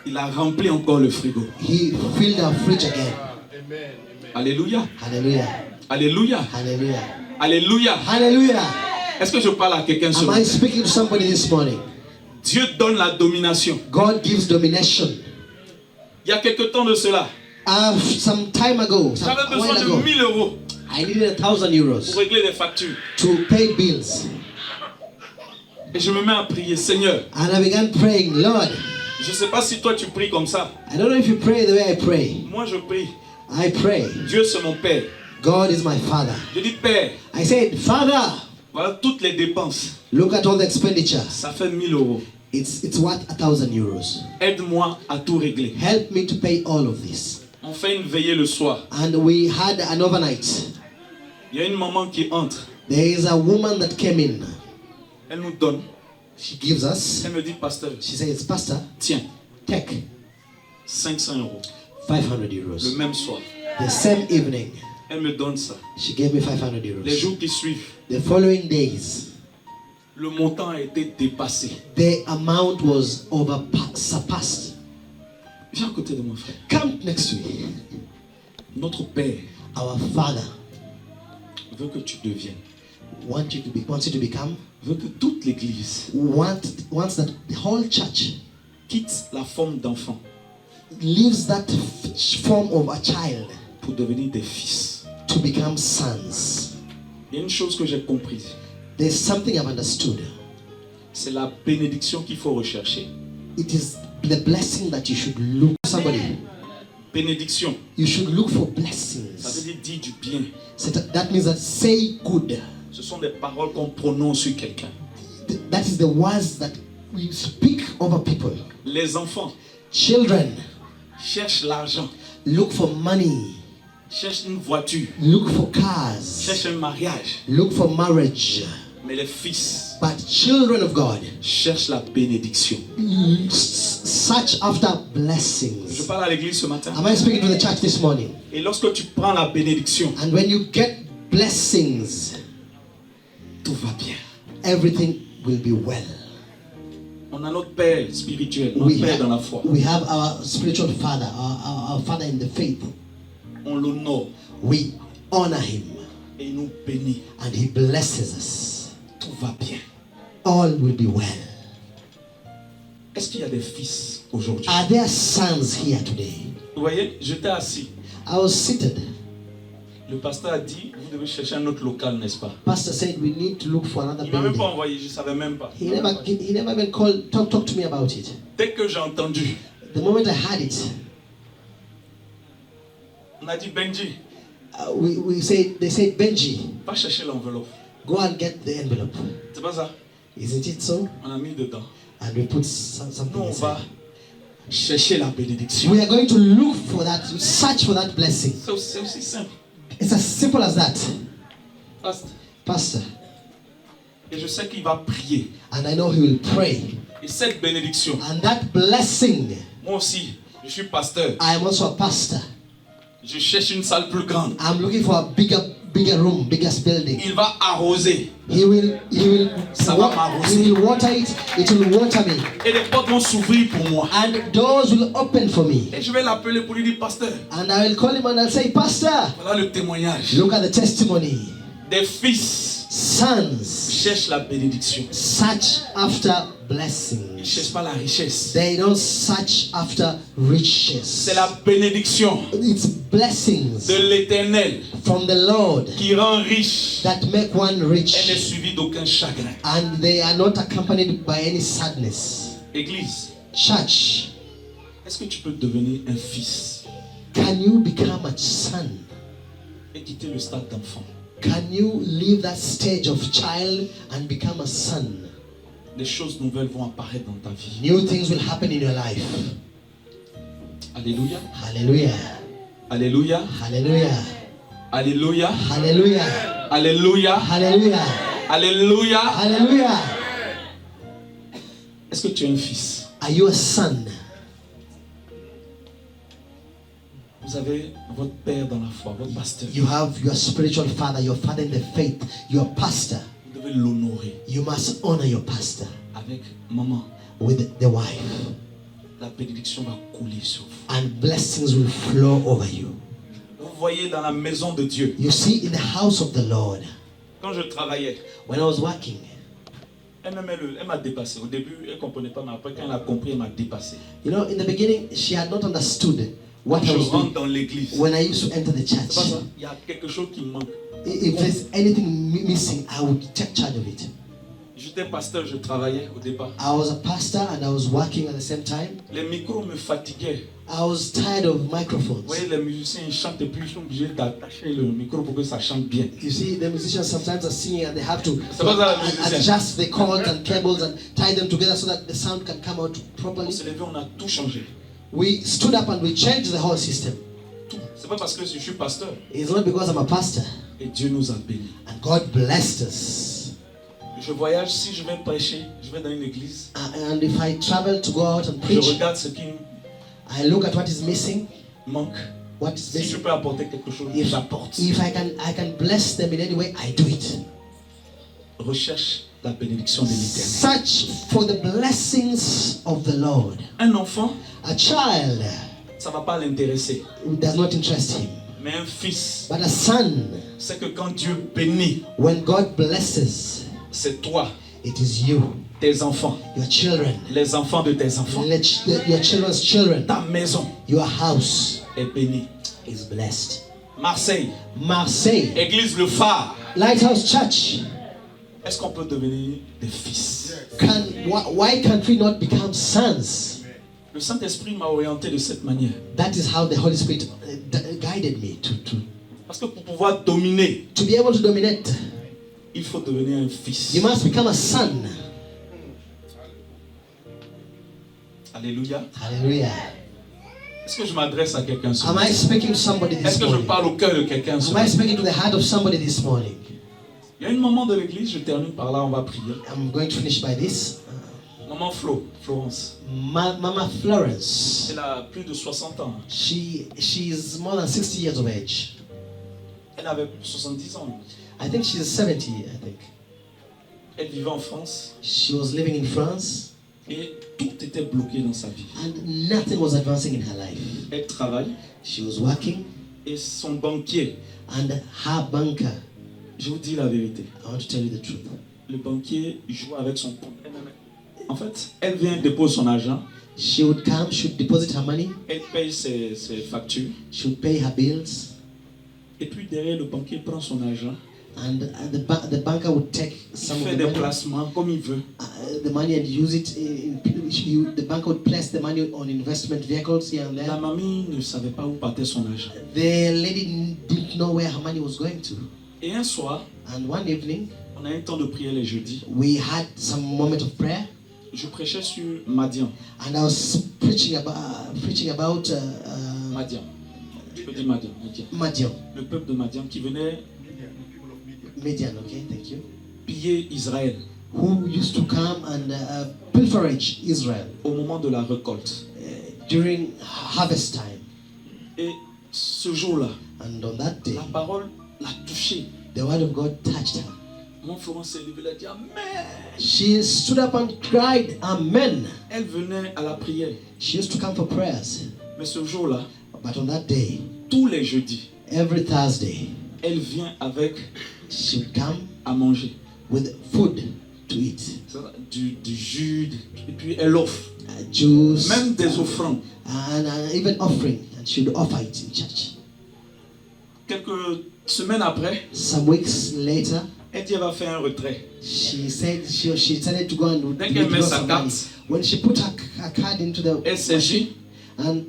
[SPEAKER 2] Il a rempli encore le frigo.
[SPEAKER 1] He filled our fridge again.
[SPEAKER 2] Alléluia.
[SPEAKER 1] Hallelujah.
[SPEAKER 2] Alléluia.
[SPEAKER 1] Hallelujah.
[SPEAKER 2] Alléluia.
[SPEAKER 1] Hallelujah.
[SPEAKER 2] Est-ce que je parle à quelqu'un ce
[SPEAKER 1] Am I
[SPEAKER 2] matin?
[SPEAKER 1] speaking to somebody this morning?
[SPEAKER 2] Dieu donne la domination.
[SPEAKER 1] God gives domination.
[SPEAKER 2] Il y a quelque temps de cela,
[SPEAKER 1] Some time ago,
[SPEAKER 2] j'avais
[SPEAKER 1] a while
[SPEAKER 2] besoin de
[SPEAKER 1] ago,
[SPEAKER 2] 1000 euros
[SPEAKER 1] I needed 1,000
[SPEAKER 2] pour
[SPEAKER 1] euros
[SPEAKER 2] régler des factures.
[SPEAKER 1] to pay bills.
[SPEAKER 2] Et je me mets à prier, Seigneur.
[SPEAKER 1] And I began praying, Lord,
[SPEAKER 2] Je ne sais pas si toi tu pries comme ça.
[SPEAKER 1] I don't know if you pray the way I pray.
[SPEAKER 2] Moi je prie.
[SPEAKER 1] I pray.
[SPEAKER 2] Dieu c'est mon Père.
[SPEAKER 1] God is my Father.
[SPEAKER 2] Je dis Père,
[SPEAKER 1] I said, Father,
[SPEAKER 2] voilà toutes les dépenses.
[SPEAKER 1] look at all the expenditure.
[SPEAKER 2] Ça fait 1000 euros.
[SPEAKER 1] It's worth 1,000 euros.
[SPEAKER 2] Aide-moi à tout régler.
[SPEAKER 1] Help me to pay all of this.
[SPEAKER 2] On fait une veillée le soir.
[SPEAKER 1] And we had an overnight.
[SPEAKER 2] Il y a une maman qui entre.
[SPEAKER 1] There is a woman that came in.
[SPEAKER 2] Elle nous donne.
[SPEAKER 1] She gives us.
[SPEAKER 2] Elle me dit, pasteur,
[SPEAKER 1] She says, Pastor,
[SPEAKER 2] tiens,
[SPEAKER 1] take
[SPEAKER 2] 500 euros.
[SPEAKER 1] 500
[SPEAKER 2] Le
[SPEAKER 1] euros.
[SPEAKER 2] même soir.
[SPEAKER 1] The same evening,
[SPEAKER 2] Elle me donne ça.
[SPEAKER 1] she gave me 500
[SPEAKER 2] Les
[SPEAKER 1] euros.
[SPEAKER 2] jours qui suivent,
[SPEAKER 1] The following days,
[SPEAKER 2] le montant a été dépassé.
[SPEAKER 1] the amount was surpassed.
[SPEAKER 2] Viens à côté de mon frère.
[SPEAKER 1] Come next to me.
[SPEAKER 2] Notre Père
[SPEAKER 1] Our Father
[SPEAKER 2] veut que tu deviennes.
[SPEAKER 1] wants you to become.
[SPEAKER 2] Veut que toute l'Église
[SPEAKER 1] Wants that the whole church
[SPEAKER 2] quitte la forme d'enfant
[SPEAKER 1] leaves that form of a child
[SPEAKER 2] pour devenir des fils.
[SPEAKER 1] to become sons.
[SPEAKER 2] Il y a une chose que j'ai comprise.
[SPEAKER 1] There's something I've understood.
[SPEAKER 2] C'est la bénédiction qu'il faut rechercher.
[SPEAKER 1] It is the blessing that you should look somebody.
[SPEAKER 2] Bénédiction,
[SPEAKER 1] You should look for
[SPEAKER 2] ça veut
[SPEAKER 1] blessings.
[SPEAKER 2] dire dire du bien.
[SPEAKER 1] So that means that say good.
[SPEAKER 2] Ce sont des paroles qu'on prononce sur quelqu'un.
[SPEAKER 1] That is the words that we speak over people.
[SPEAKER 2] Les enfants
[SPEAKER 1] Children
[SPEAKER 2] cherchent l'argent,
[SPEAKER 1] look for money,
[SPEAKER 2] cherchent une voiture,
[SPEAKER 1] look for cars,
[SPEAKER 2] cherchent un mariage.
[SPEAKER 1] look for marriage.
[SPEAKER 2] Mais les fils
[SPEAKER 1] But children of God
[SPEAKER 2] cherchent la bénédiction.
[SPEAKER 1] search after
[SPEAKER 2] Je
[SPEAKER 1] blessings.
[SPEAKER 2] parle à l'église ce matin.
[SPEAKER 1] Am I speaking to the church this morning?
[SPEAKER 2] Et lorsque tu prends la bénédiction,
[SPEAKER 1] And when you get blessings,
[SPEAKER 2] tout va bien.
[SPEAKER 1] everything will be well.
[SPEAKER 2] On a notre Père spirituel, notre Père dans la foi.
[SPEAKER 1] We have our spiritual father, our father in the faith.
[SPEAKER 2] On l'honore
[SPEAKER 1] We honor him
[SPEAKER 2] et il nous bénit.
[SPEAKER 1] and he blesses us.
[SPEAKER 2] Tout va bien.
[SPEAKER 1] All will be well.
[SPEAKER 2] Est-ce qu'il y a des fils aujourd'hui?
[SPEAKER 1] Are there sons here today?
[SPEAKER 2] Vous voyez, j'étais assis.
[SPEAKER 1] I was seated.
[SPEAKER 2] Le pasteur a dit, vous devez chercher un autre local, n'est-ce pas?
[SPEAKER 1] Pastor said we need to look for another
[SPEAKER 2] Il m'a même pas
[SPEAKER 1] building.
[SPEAKER 2] envoyé, je ne savais même pas.
[SPEAKER 1] He never even called, talk to me about it.
[SPEAKER 2] Dès que j'ai entendu,
[SPEAKER 1] The moment I had it,
[SPEAKER 2] on a dit, Benji,
[SPEAKER 1] they said, Benji,
[SPEAKER 2] va chercher l'enveloppe.
[SPEAKER 1] go and get the envelope.
[SPEAKER 2] C'est pas ça?
[SPEAKER 1] Isn't it so?
[SPEAKER 2] On a mis dedans.
[SPEAKER 1] And we put
[SPEAKER 2] Nous,
[SPEAKER 1] something
[SPEAKER 2] on va
[SPEAKER 1] inside.
[SPEAKER 2] chercher la bénédiction.
[SPEAKER 1] We are going to look for that, search for that blessing.
[SPEAKER 2] C'est aussi simple.
[SPEAKER 1] It's as simple as that. Pastor.
[SPEAKER 2] Et je sais qu'il va prier.
[SPEAKER 1] And I know he will pray.
[SPEAKER 2] Et cette bénédiction,
[SPEAKER 1] And that blessing,
[SPEAKER 2] moi aussi, je suis pasteur.
[SPEAKER 1] I am also a pastor.
[SPEAKER 2] Je cherche une salle plus grande.
[SPEAKER 1] I'm looking for a bigger room, biggest building.
[SPEAKER 2] Il va arroser.
[SPEAKER 1] He will
[SPEAKER 2] Ça va m'arroser.
[SPEAKER 1] he will water it, it will water me.
[SPEAKER 2] Et les portes vont s'ouvrir pour moi.
[SPEAKER 1] And doors will open for me.
[SPEAKER 2] Et je vais l'appeler pour lui dire, pasteur,
[SPEAKER 1] And I will call him and I'll say, Pastor,
[SPEAKER 2] voilà le témoignage.
[SPEAKER 1] look at the testimony.
[SPEAKER 2] Des fils
[SPEAKER 1] Sons
[SPEAKER 2] cherchent la bénédiction.
[SPEAKER 1] search after
[SPEAKER 2] Ils ne
[SPEAKER 1] blessings.
[SPEAKER 2] cherchent pas la richesse.
[SPEAKER 1] They don't search after riches.
[SPEAKER 2] C'est la bénédiction
[SPEAKER 1] It's blessings
[SPEAKER 2] de l'Éternel
[SPEAKER 1] from the Lord
[SPEAKER 2] qui rend riche
[SPEAKER 1] that make one
[SPEAKER 2] et n'est
[SPEAKER 1] rich.
[SPEAKER 2] suivi d'aucun chagrin.
[SPEAKER 1] And they are not accompanied by any sadness.
[SPEAKER 2] Église,
[SPEAKER 1] Church,
[SPEAKER 2] est-ce que tu peux devenir un fils
[SPEAKER 1] can you become a son?
[SPEAKER 2] et quitter le stade d'enfant?
[SPEAKER 1] Can you leave that stage of child and become a son?
[SPEAKER 2] Des choses nouvelles vont apparaître dans ta vie.
[SPEAKER 1] New things will happen in your life.
[SPEAKER 2] Alléluia.
[SPEAKER 1] Hallelujah.
[SPEAKER 2] Alléluia.
[SPEAKER 1] Hallelujah.
[SPEAKER 2] Alléluia.
[SPEAKER 1] Hallelujah.
[SPEAKER 2] Alléluia.
[SPEAKER 1] Hallelujah.
[SPEAKER 2] Alléluia.
[SPEAKER 1] Hallelujah.
[SPEAKER 2] Est-ce que tu es un fils?
[SPEAKER 1] Are you a son?
[SPEAKER 2] Vous avez votre père dans la foi, votre pasteur.
[SPEAKER 1] You have your spiritual father, your father in the faith, your pastor.
[SPEAKER 2] Vous devez l'honorer
[SPEAKER 1] You must honor your pastor
[SPEAKER 2] avec maman.
[SPEAKER 1] with the wife.
[SPEAKER 2] la bénédiction va couler sur vous.
[SPEAKER 1] and blessings will flow over you.
[SPEAKER 2] Vous voyez dans la maison de Dieu,
[SPEAKER 1] You see, in the house of the Lord,
[SPEAKER 2] quand je travaillais,
[SPEAKER 1] when I was working,
[SPEAKER 2] elle m'a dépassé. Au début, elle ne comprenait pas, mais après, quand elle a compris, elle m'a dépassé.
[SPEAKER 1] you know, in the beginning, she had not understood what
[SPEAKER 2] Je
[SPEAKER 1] I was
[SPEAKER 2] rentre
[SPEAKER 1] doing
[SPEAKER 2] dans l'église.
[SPEAKER 1] when I used to enter the
[SPEAKER 2] C'est pas
[SPEAKER 1] church.
[SPEAKER 2] ça. Il y a quelque chose qui me manque.
[SPEAKER 1] If there's anything missing, I would take charge of it.
[SPEAKER 2] J'étais pasteur, je travaillais au départ.
[SPEAKER 1] I was a pastor and I was working at the same time.
[SPEAKER 2] Les micros me fatiguaient.
[SPEAKER 1] I was tired of
[SPEAKER 2] Vous
[SPEAKER 1] microphones.
[SPEAKER 2] voyez, les musiciens ils chantent et puis ils sont obligés d'attacher le micro pour que ça chante bien.
[SPEAKER 1] You see, the musicians sometimes are singing and they have to
[SPEAKER 2] C'est pas ça, la musicienne.
[SPEAKER 1] adjust the cords and cables and tie them together so that the sound can come out
[SPEAKER 2] On
[SPEAKER 1] properly.
[SPEAKER 2] s'est levé, on a tout changé.
[SPEAKER 1] We stood up and we changed the whole system.
[SPEAKER 2] Tout. C'est pas parce que je suis pasteur.
[SPEAKER 1] It's not because I'm a pastor.
[SPEAKER 2] Et Dieu nous a bénis.
[SPEAKER 1] And God blessed us.
[SPEAKER 2] Je voyage, si je vais prêcher, je vais dans une église.
[SPEAKER 1] And if I travel to go out and
[SPEAKER 2] Je
[SPEAKER 1] preach,
[SPEAKER 2] regarde ce qui
[SPEAKER 1] I look at what is missing,
[SPEAKER 2] manque.
[SPEAKER 1] what is
[SPEAKER 2] Si je
[SPEAKER 1] missing.
[SPEAKER 2] peux apporter quelque chose, j'apporte.
[SPEAKER 1] If I can bless them in any way, I do it.
[SPEAKER 2] Recherche la bénédiction de l'Éternel.
[SPEAKER 1] Search for the blessings of the Lord.
[SPEAKER 2] Un enfant,
[SPEAKER 1] A child
[SPEAKER 2] ça ne va pas l'intéresser.
[SPEAKER 1] does not interest him,
[SPEAKER 2] Mais un fils,
[SPEAKER 1] but a son,
[SPEAKER 2] c'est que quand Dieu bénit,
[SPEAKER 1] when God blesses,
[SPEAKER 2] c'est toi,
[SPEAKER 1] it is you,
[SPEAKER 2] tes enfants,
[SPEAKER 1] your children,
[SPEAKER 2] les enfants de tes enfants.
[SPEAKER 1] your children's children,
[SPEAKER 2] Ta maison
[SPEAKER 1] your house
[SPEAKER 2] est bénie.
[SPEAKER 1] is blessed.
[SPEAKER 2] Marseille,
[SPEAKER 1] Marseille,
[SPEAKER 2] Église Le Phare.
[SPEAKER 1] Lighthouse Church.
[SPEAKER 2] Est-ce qu'on peut devenir des fils?
[SPEAKER 1] Why can't we not become sons?
[SPEAKER 2] Le Saint-Esprit m'a orienté de cette manière.
[SPEAKER 1] That is how the Holy Spirit guided me
[SPEAKER 2] Parce que pour pouvoir dominer,
[SPEAKER 1] to be able to dominate.
[SPEAKER 2] il faut devenir un fils.
[SPEAKER 1] You must become a son.
[SPEAKER 2] Alléluia.
[SPEAKER 1] Hallelujah.
[SPEAKER 2] Est-ce que je m'adresse à quelqu'un ce
[SPEAKER 1] Am
[SPEAKER 2] matin?
[SPEAKER 1] I speaking to somebody this
[SPEAKER 2] Est-ce que je
[SPEAKER 1] morning?
[SPEAKER 2] parle au cœur de quelqu'un ce
[SPEAKER 1] Am I
[SPEAKER 2] matin?
[SPEAKER 1] speaking to the heart of somebody this morning?
[SPEAKER 2] Il y a une maman de l'église, je termine par là, on va prier.
[SPEAKER 1] I'm going to finish by this.
[SPEAKER 2] Maman Florence.
[SPEAKER 1] Mama Florence.
[SPEAKER 2] Elle a plus de 60 ans.
[SPEAKER 1] She's more than 60 years of age.
[SPEAKER 2] Elle avait 70 ans.
[SPEAKER 1] I think she's 70, I think.
[SPEAKER 2] Elle vivait en France
[SPEAKER 1] She was living in France
[SPEAKER 2] et tout était bloqué dans sa vie.
[SPEAKER 1] and nothing was advancing in her life.
[SPEAKER 2] Elle travaille
[SPEAKER 1] She was working
[SPEAKER 2] et son banquier,
[SPEAKER 1] and her banker,
[SPEAKER 2] je vous dis la vérité,
[SPEAKER 1] I want to tell you the truth.
[SPEAKER 2] le banquier joue avec son compte. En fait, elle vient déposer son argent,
[SPEAKER 1] She would come, she would deposit her money,
[SPEAKER 2] elle paye ses factures
[SPEAKER 1] she would pay her bills,
[SPEAKER 2] et puis derrière le banquier prend son argent,
[SPEAKER 1] and the banker would take
[SPEAKER 2] il
[SPEAKER 1] some of
[SPEAKER 2] fait
[SPEAKER 1] the
[SPEAKER 2] des
[SPEAKER 1] money,
[SPEAKER 2] placements comme il veut.
[SPEAKER 1] the money and use it the banker would place the money on investment vehicles here and
[SPEAKER 2] La
[SPEAKER 1] there.
[SPEAKER 2] mamie ne savait pas où partait son argent.
[SPEAKER 1] The lady didn't know where her money was going to.
[SPEAKER 2] Et un soir,
[SPEAKER 1] And one evening,
[SPEAKER 2] on a un temps de prière les jeudis.
[SPEAKER 1] we had some moment of prayer,
[SPEAKER 2] Je prêchais sur Madian.
[SPEAKER 1] and I was preaching about
[SPEAKER 2] Madian. Je peux dire Madian.
[SPEAKER 1] Madian.
[SPEAKER 2] Le peuple de Madian qui venait
[SPEAKER 1] Midian, okay, thank you.
[SPEAKER 2] piller Israël
[SPEAKER 1] Who used to come and pilferage Israel
[SPEAKER 2] au moment de la récolte.
[SPEAKER 1] during harvest time.
[SPEAKER 2] Et ce jour-là,
[SPEAKER 1] And on that day,
[SPEAKER 2] la parole l'a touché.
[SPEAKER 1] the word of God touched her.
[SPEAKER 2] Mon Florence s'est levée, elle a dit Amen.
[SPEAKER 1] She stood up and cried, Amen.
[SPEAKER 2] Elle venait à la prière.
[SPEAKER 1] She used to come for prayers.
[SPEAKER 2] Mais ce jour-là,
[SPEAKER 1] But on that day,
[SPEAKER 2] tous les jeudis,
[SPEAKER 1] every Thursday,
[SPEAKER 2] elle vient avec
[SPEAKER 1] she would come
[SPEAKER 2] à manger.
[SPEAKER 1] with food to eat.
[SPEAKER 2] Du jus, et puis elle offre.
[SPEAKER 1] Juice,
[SPEAKER 2] Même des offrandes.
[SPEAKER 1] and even offering. And she would offer it in church.
[SPEAKER 2] Quelques semaines après,
[SPEAKER 1] Some weeks later,
[SPEAKER 2] elle dit elle va faire un retrait.
[SPEAKER 1] she said she decided to go and
[SPEAKER 2] Dès qu'elle met
[SPEAKER 1] withdraw
[SPEAKER 2] sa
[SPEAKER 1] some
[SPEAKER 2] carte,
[SPEAKER 1] money. When she put her card into the
[SPEAKER 2] elle saisit,
[SPEAKER 1] and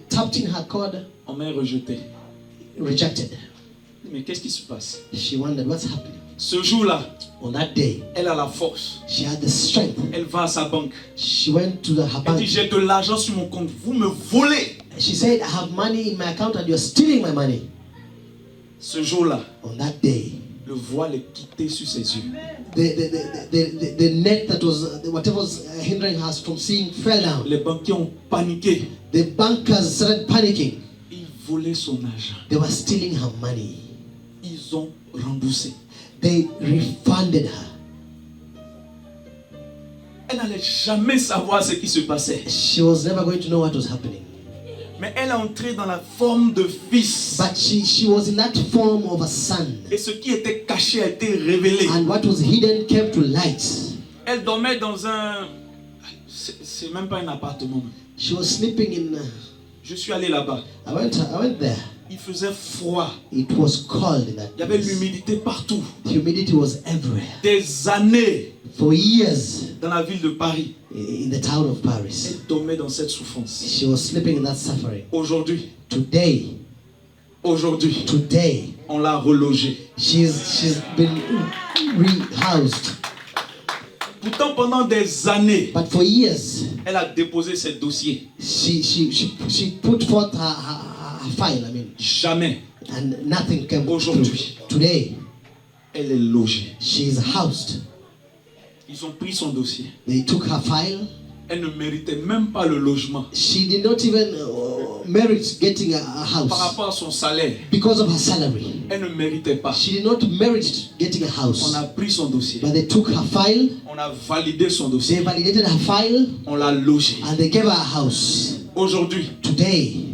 [SPEAKER 1] tapped in her card,
[SPEAKER 2] on m'a rejeté.
[SPEAKER 1] rejected.
[SPEAKER 2] Mais qu'est-ce qui se passe?
[SPEAKER 1] She wondered what's happening.
[SPEAKER 2] Ce jour-là,
[SPEAKER 1] On that day,
[SPEAKER 2] elle a la force.
[SPEAKER 1] she had the strength.
[SPEAKER 2] Elle va à sa banque.
[SPEAKER 1] She went to her
[SPEAKER 2] Elle dit
[SPEAKER 1] bank.
[SPEAKER 2] j'ai de l'argent sur mon compte. Vous me volez.
[SPEAKER 1] She said, I have money in my account and you're stealing my money.
[SPEAKER 2] Ce jour-là,
[SPEAKER 1] On that day,
[SPEAKER 2] le voile est quitté sur ses yeux.
[SPEAKER 1] the net that was, whatever was hindering her from seeing fell down.
[SPEAKER 2] Les banquiers ont paniqué.
[SPEAKER 1] The bankers started panicking.
[SPEAKER 2] Ils volaient son argent.
[SPEAKER 1] They were stealing her money.
[SPEAKER 2] Ils ont remboursé.
[SPEAKER 1] They refunded her.
[SPEAKER 2] Elle n'allait jamais savoir ce qui se passait.
[SPEAKER 1] She was never going to know what was happening.
[SPEAKER 2] Mais elle est entrée dans la forme de fils.
[SPEAKER 1] But she was in that form of a son.
[SPEAKER 2] Et ce qui était caché a été révélé.
[SPEAKER 1] And what was hidden came to light.
[SPEAKER 2] Elle dormait dans un... C'est même pas un appartement.
[SPEAKER 1] She was sleeping in...
[SPEAKER 2] Je suis allé là-bas.
[SPEAKER 1] I went there.
[SPEAKER 2] Il faisait froid.
[SPEAKER 1] It was cold in that
[SPEAKER 2] Il y avait
[SPEAKER 1] place.
[SPEAKER 2] l'humidité partout.
[SPEAKER 1] The humidity was everywhere.
[SPEAKER 2] Des années
[SPEAKER 1] For years
[SPEAKER 2] dans la ville de Paris.
[SPEAKER 1] in the town of Paris.
[SPEAKER 2] Elle dormait dans cette souffrance.
[SPEAKER 1] She was sleeping in that suffering.
[SPEAKER 2] Aujourd'hui,
[SPEAKER 1] Today,
[SPEAKER 2] on l'a relogée.
[SPEAKER 1] she's been rehoused.
[SPEAKER 2] Pourtant, pendant des années,
[SPEAKER 1] But for years,
[SPEAKER 2] elle a déposé ses dossiers.
[SPEAKER 1] she put forth her file,
[SPEAKER 2] Jamais.
[SPEAKER 1] and nothing came
[SPEAKER 2] Aujourd'hui.
[SPEAKER 1] through. Today,
[SPEAKER 2] Elle est logée.
[SPEAKER 1] she is housed.
[SPEAKER 2] Ils ont pris son dossier.
[SPEAKER 1] They took her file.
[SPEAKER 2] Elle ne méritait même pas le logement.
[SPEAKER 1] She did not even merit getting a
[SPEAKER 2] Par
[SPEAKER 1] house
[SPEAKER 2] rapport à son salaire,
[SPEAKER 1] because of her salary.
[SPEAKER 2] elle ne méritait pas.
[SPEAKER 1] She did not merit getting a
[SPEAKER 2] On
[SPEAKER 1] house.
[SPEAKER 2] a pris son dossier.
[SPEAKER 1] But they took her file,
[SPEAKER 2] On a validé son
[SPEAKER 1] they
[SPEAKER 2] dossier.
[SPEAKER 1] validated her file,
[SPEAKER 2] On l'a logée.
[SPEAKER 1] and they gave her a house.
[SPEAKER 2] Aujourd'hui,
[SPEAKER 1] Today,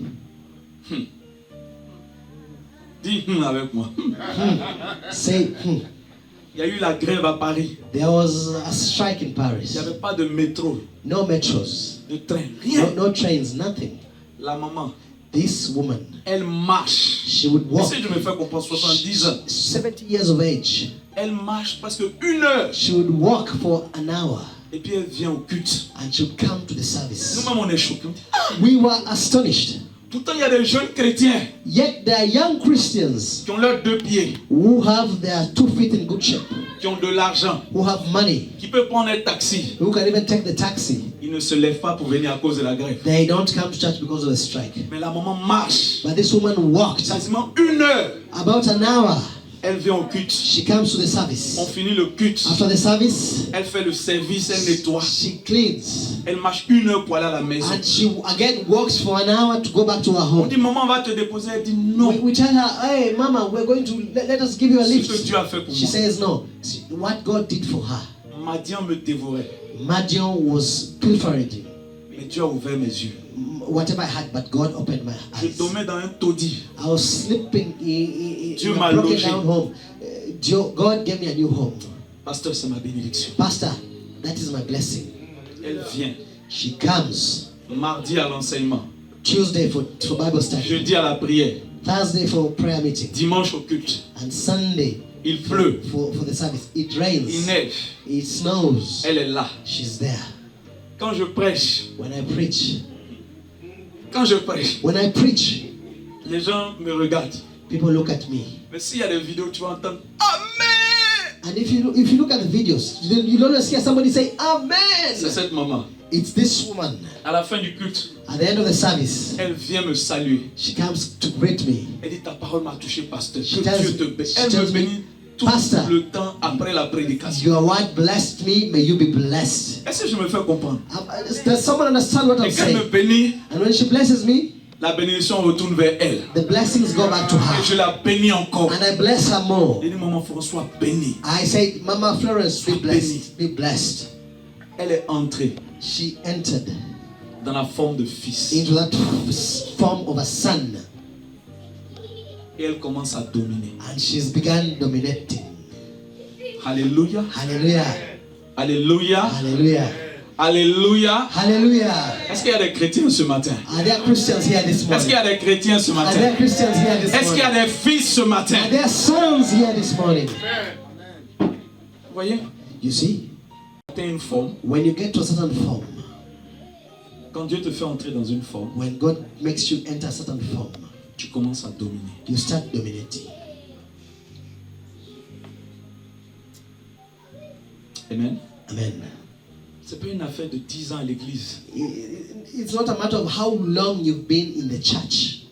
[SPEAKER 2] dis avec moi.
[SPEAKER 1] say,
[SPEAKER 2] Il y a eu la grève à Paris.
[SPEAKER 1] there was a strike in
[SPEAKER 2] Il
[SPEAKER 1] Paris.
[SPEAKER 2] n'y avait pas de métro,
[SPEAKER 1] No metros,
[SPEAKER 2] de train, rien.
[SPEAKER 1] no trains, nothing.
[SPEAKER 2] La maman,
[SPEAKER 1] This woman,
[SPEAKER 2] elle marche.
[SPEAKER 1] she would walk.
[SPEAKER 2] Essaye de me faire comprendre, 70 ans.
[SPEAKER 1] 70 years of age.
[SPEAKER 2] Elle marche presque 1 heure.
[SPEAKER 1] She would walk for an hour,
[SPEAKER 2] Et puis elle vient au culte.
[SPEAKER 1] and she would come to the service.
[SPEAKER 2] Nous-mêmes, on est choqués.
[SPEAKER 1] We were astonished.
[SPEAKER 2] Pourtant, il y a des jeunes chrétiens
[SPEAKER 1] Yet there are young Christians
[SPEAKER 2] qui ont leurs 2 pieds,
[SPEAKER 1] who have their 2 feet in good shape,
[SPEAKER 2] qui ont de l'argent,
[SPEAKER 1] who have money,
[SPEAKER 2] qui peuvent prendre un taxi.
[SPEAKER 1] who can even take the taxi.
[SPEAKER 2] Ils ne se lèvent pas pour venir à cause de la grève.
[SPEAKER 1] They don't come to church because of the strike.
[SPEAKER 2] Mais la maman marche
[SPEAKER 1] But this woman walked
[SPEAKER 2] quasiment 1 heure.
[SPEAKER 1] about an hour.
[SPEAKER 2] Elle vient au culte.
[SPEAKER 1] She comes to the service.
[SPEAKER 2] On finit le culte.
[SPEAKER 1] After the service,
[SPEAKER 2] Elle fait le service, elle nettoie.
[SPEAKER 1] she cleans.
[SPEAKER 2] Elle marche 1 heure pour aller à la maison.
[SPEAKER 1] And she again walks for an hour to go back to her
[SPEAKER 2] On
[SPEAKER 1] home.
[SPEAKER 2] dit, maman va te déposer. Elle dit non.
[SPEAKER 1] We tell her, hey, Mama, we're going to, let us give you a
[SPEAKER 2] Ce que
[SPEAKER 1] lift.
[SPEAKER 2] Dieu a fait pour
[SPEAKER 1] She
[SPEAKER 2] moi.
[SPEAKER 1] says no. See, what God did for her.
[SPEAKER 2] Madian me dévorait.
[SPEAKER 1] Madian was pilfering
[SPEAKER 2] Mais Dieu a ouvert mes yeux.
[SPEAKER 1] whatever I had, but God opened my
[SPEAKER 2] Je
[SPEAKER 1] eyes.
[SPEAKER 2] dormais dans un taudis.
[SPEAKER 1] I was sleeping in
[SPEAKER 2] Dieu
[SPEAKER 1] a
[SPEAKER 2] m'a
[SPEAKER 1] broken
[SPEAKER 2] logé.
[SPEAKER 1] down home. God gave me a new home.
[SPEAKER 2] Pasteur, c'est ma bénédiction.
[SPEAKER 1] Pastor, that is my blessing.
[SPEAKER 2] Elle vient.
[SPEAKER 1] She comes
[SPEAKER 2] Mardi à l'enseignement.
[SPEAKER 1] Tuesday for Bible study,
[SPEAKER 2] Jeudi à la prière.
[SPEAKER 1] Thursday for prayer meeting,
[SPEAKER 2] Dimanche au culte.
[SPEAKER 1] and Sunday
[SPEAKER 2] Il pleut.
[SPEAKER 1] for the service. It
[SPEAKER 2] Il
[SPEAKER 1] rains,
[SPEAKER 2] neige.
[SPEAKER 1] it snows.
[SPEAKER 2] Elle est là.
[SPEAKER 1] She's there.
[SPEAKER 2] Quand je prêche,
[SPEAKER 1] When I preach,
[SPEAKER 2] les gens me regardent.
[SPEAKER 1] people look at me.
[SPEAKER 2] Mais s'il y a des vidéos, tu vas entendre Amen.
[SPEAKER 1] And if you look at the videos, you'll always hear somebody say,
[SPEAKER 2] C'est
[SPEAKER 1] Amen.
[SPEAKER 2] cette maman.
[SPEAKER 1] It's this woman.
[SPEAKER 2] À la fin du culte,
[SPEAKER 1] At the end of the service,
[SPEAKER 2] elle vient me saluer.
[SPEAKER 1] she comes to greet me.
[SPEAKER 2] Elle dit, ta parole m'a touché, pasteur.
[SPEAKER 1] She
[SPEAKER 2] Que
[SPEAKER 1] tells-
[SPEAKER 2] Dieu te bénisse.
[SPEAKER 1] she
[SPEAKER 2] Elle me
[SPEAKER 1] tells me,
[SPEAKER 2] bénit tout
[SPEAKER 1] Pastor,
[SPEAKER 2] le temps après la prédication.
[SPEAKER 1] Your word blessed me. May you be blessed.
[SPEAKER 2] Est-ce que je me fais comprendre?
[SPEAKER 1] Does someone understand what I'm
[SPEAKER 2] Et quand elle me
[SPEAKER 1] saying?
[SPEAKER 2] bénit,
[SPEAKER 1] And when she blesses me,
[SPEAKER 2] la bénédiction retourne vers elle.
[SPEAKER 1] the blessings go back to
[SPEAKER 2] Et
[SPEAKER 1] her.
[SPEAKER 2] je la bénis encore.
[SPEAKER 1] And I bless her more.
[SPEAKER 2] Elle dit, maman François, béni.
[SPEAKER 1] I say, Mama Florence, be blessed. Be blessed.
[SPEAKER 2] Elle est entrée
[SPEAKER 1] She entered
[SPEAKER 2] dans la forme de fils.
[SPEAKER 1] into that form of a son.
[SPEAKER 2] Et elle commence à dominer.
[SPEAKER 1] And she's begun dominating.
[SPEAKER 2] Alléluia.
[SPEAKER 1] Hallelujah.
[SPEAKER 2] Alléluia.
[SPEAKER 1] Hallelujah.
[SPEAKER 2] Alléluia.
[SPEAKER 1] Hallelujah.
[SPEAKER 2] Est-ce qu'il y a des chrétiens ce matin?
[SPEAKER 1] Are there Christians here this
[SPEAKER 2] Est-ce qu'il y
[SPEAKER 1] morning?
[SPEAKER 2] a des chrétiens ce
[SPEAKER 1] Are
[SPEAKER 2] matin?
[SPEAKER 1] there Christians here this
[SPEAKER 2] Est-ce qu'il y a
[SPEAKER 1] morning?
[SPEAKER 2] des fils ce matin?
[SPEAKER 1] Are there sons here this morning?
[SPEAKER 2] Vous voyez?
[SPEAKER 1] You see,
[SPEAKER 2] Tu as une forme.
[SPEAKER 1] when you get to a certain form,
[SPEAKER 2] Quand Dieu te fait entrer dans une forme,
[SPEAKER 1] when God makes you enter a certain form,
[SPEAKER 2] tu commences à dominer.
[SPEAKER 1] you start dominating.
[SPEAKER 2] Amen.
[SPEAKER 1] Amen.
[SPEAKER 2] C'est pas une affaire de 10 ans à l'église.
[SPEAKER 1] It's not a matter of how long you've been in the church.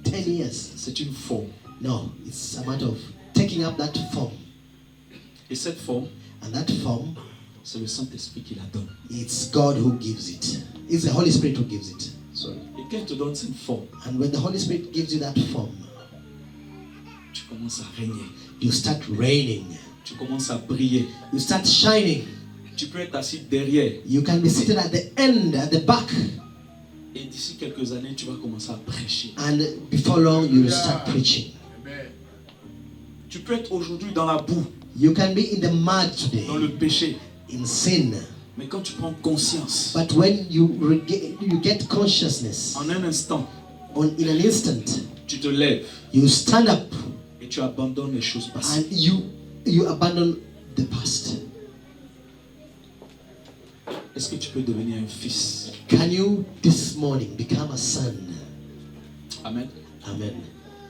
[SPEAKER 1] 10 years.
[SPEAKER 2] C'est une forme.
[SPEAKER 1] No, it's a matter of taking up that form.
[SPEAKER 2] Et cette forme,
[SPEAKER 1] And that form,
[SPEAKER 2] c'est le Saint-Esprit qui la donne.
[SPEAKER 1] it's God who gives it. It's the Holy Spirit who gives it. Sorry.
[SPEAKER 2] Et quand il te donne cette forme,
[SPEAKER 1] And when the Holy Spirit gives you that form,
[SPEAKER 2] tu commences à régner.
[SPEAKER 1] you start reigning.
[SPEAKER 2] Tu commences à briller.
[SPEAKER 1] You start shining.
[SPEAKER 2] Tu peux être assis derrière.
[SPEAKER 1] You can be seated at the end, at the back,
[SPEAKER 2] Et d'ici quelques années, tu vas commencer à prêcher.
[SPEAKER 1] and before long you will start preaching.
[SPEAKER 2] Tu peux être aujourd'hui dans la boue,
[SPEAKER 1] You can be in the mud today,
[SPEAKER 2] dans le péché.
[SPEAKER 1] in sin.
[SPEAKER 2] Mais quand tu prends conscience,
[SPEAKER 1] But when you get consciousness,
[SPEAKER 2] en un instant,
[SPEAKER 1] in an instant,
[SPEAKER 2] tu te lèves
[SPEAKER 1] you stand up
[SPEAKER 2] et tu abandonnes les choses passées.
[SPEAKER 1] and you abandon the past.
[SPEAKER 2] Est-ce que tu peux devenir un fils?
[SPEAKER 1] Can you this morning become a son?
[SPEAKER 2] Amen.
[SPEAKER 1] Amen.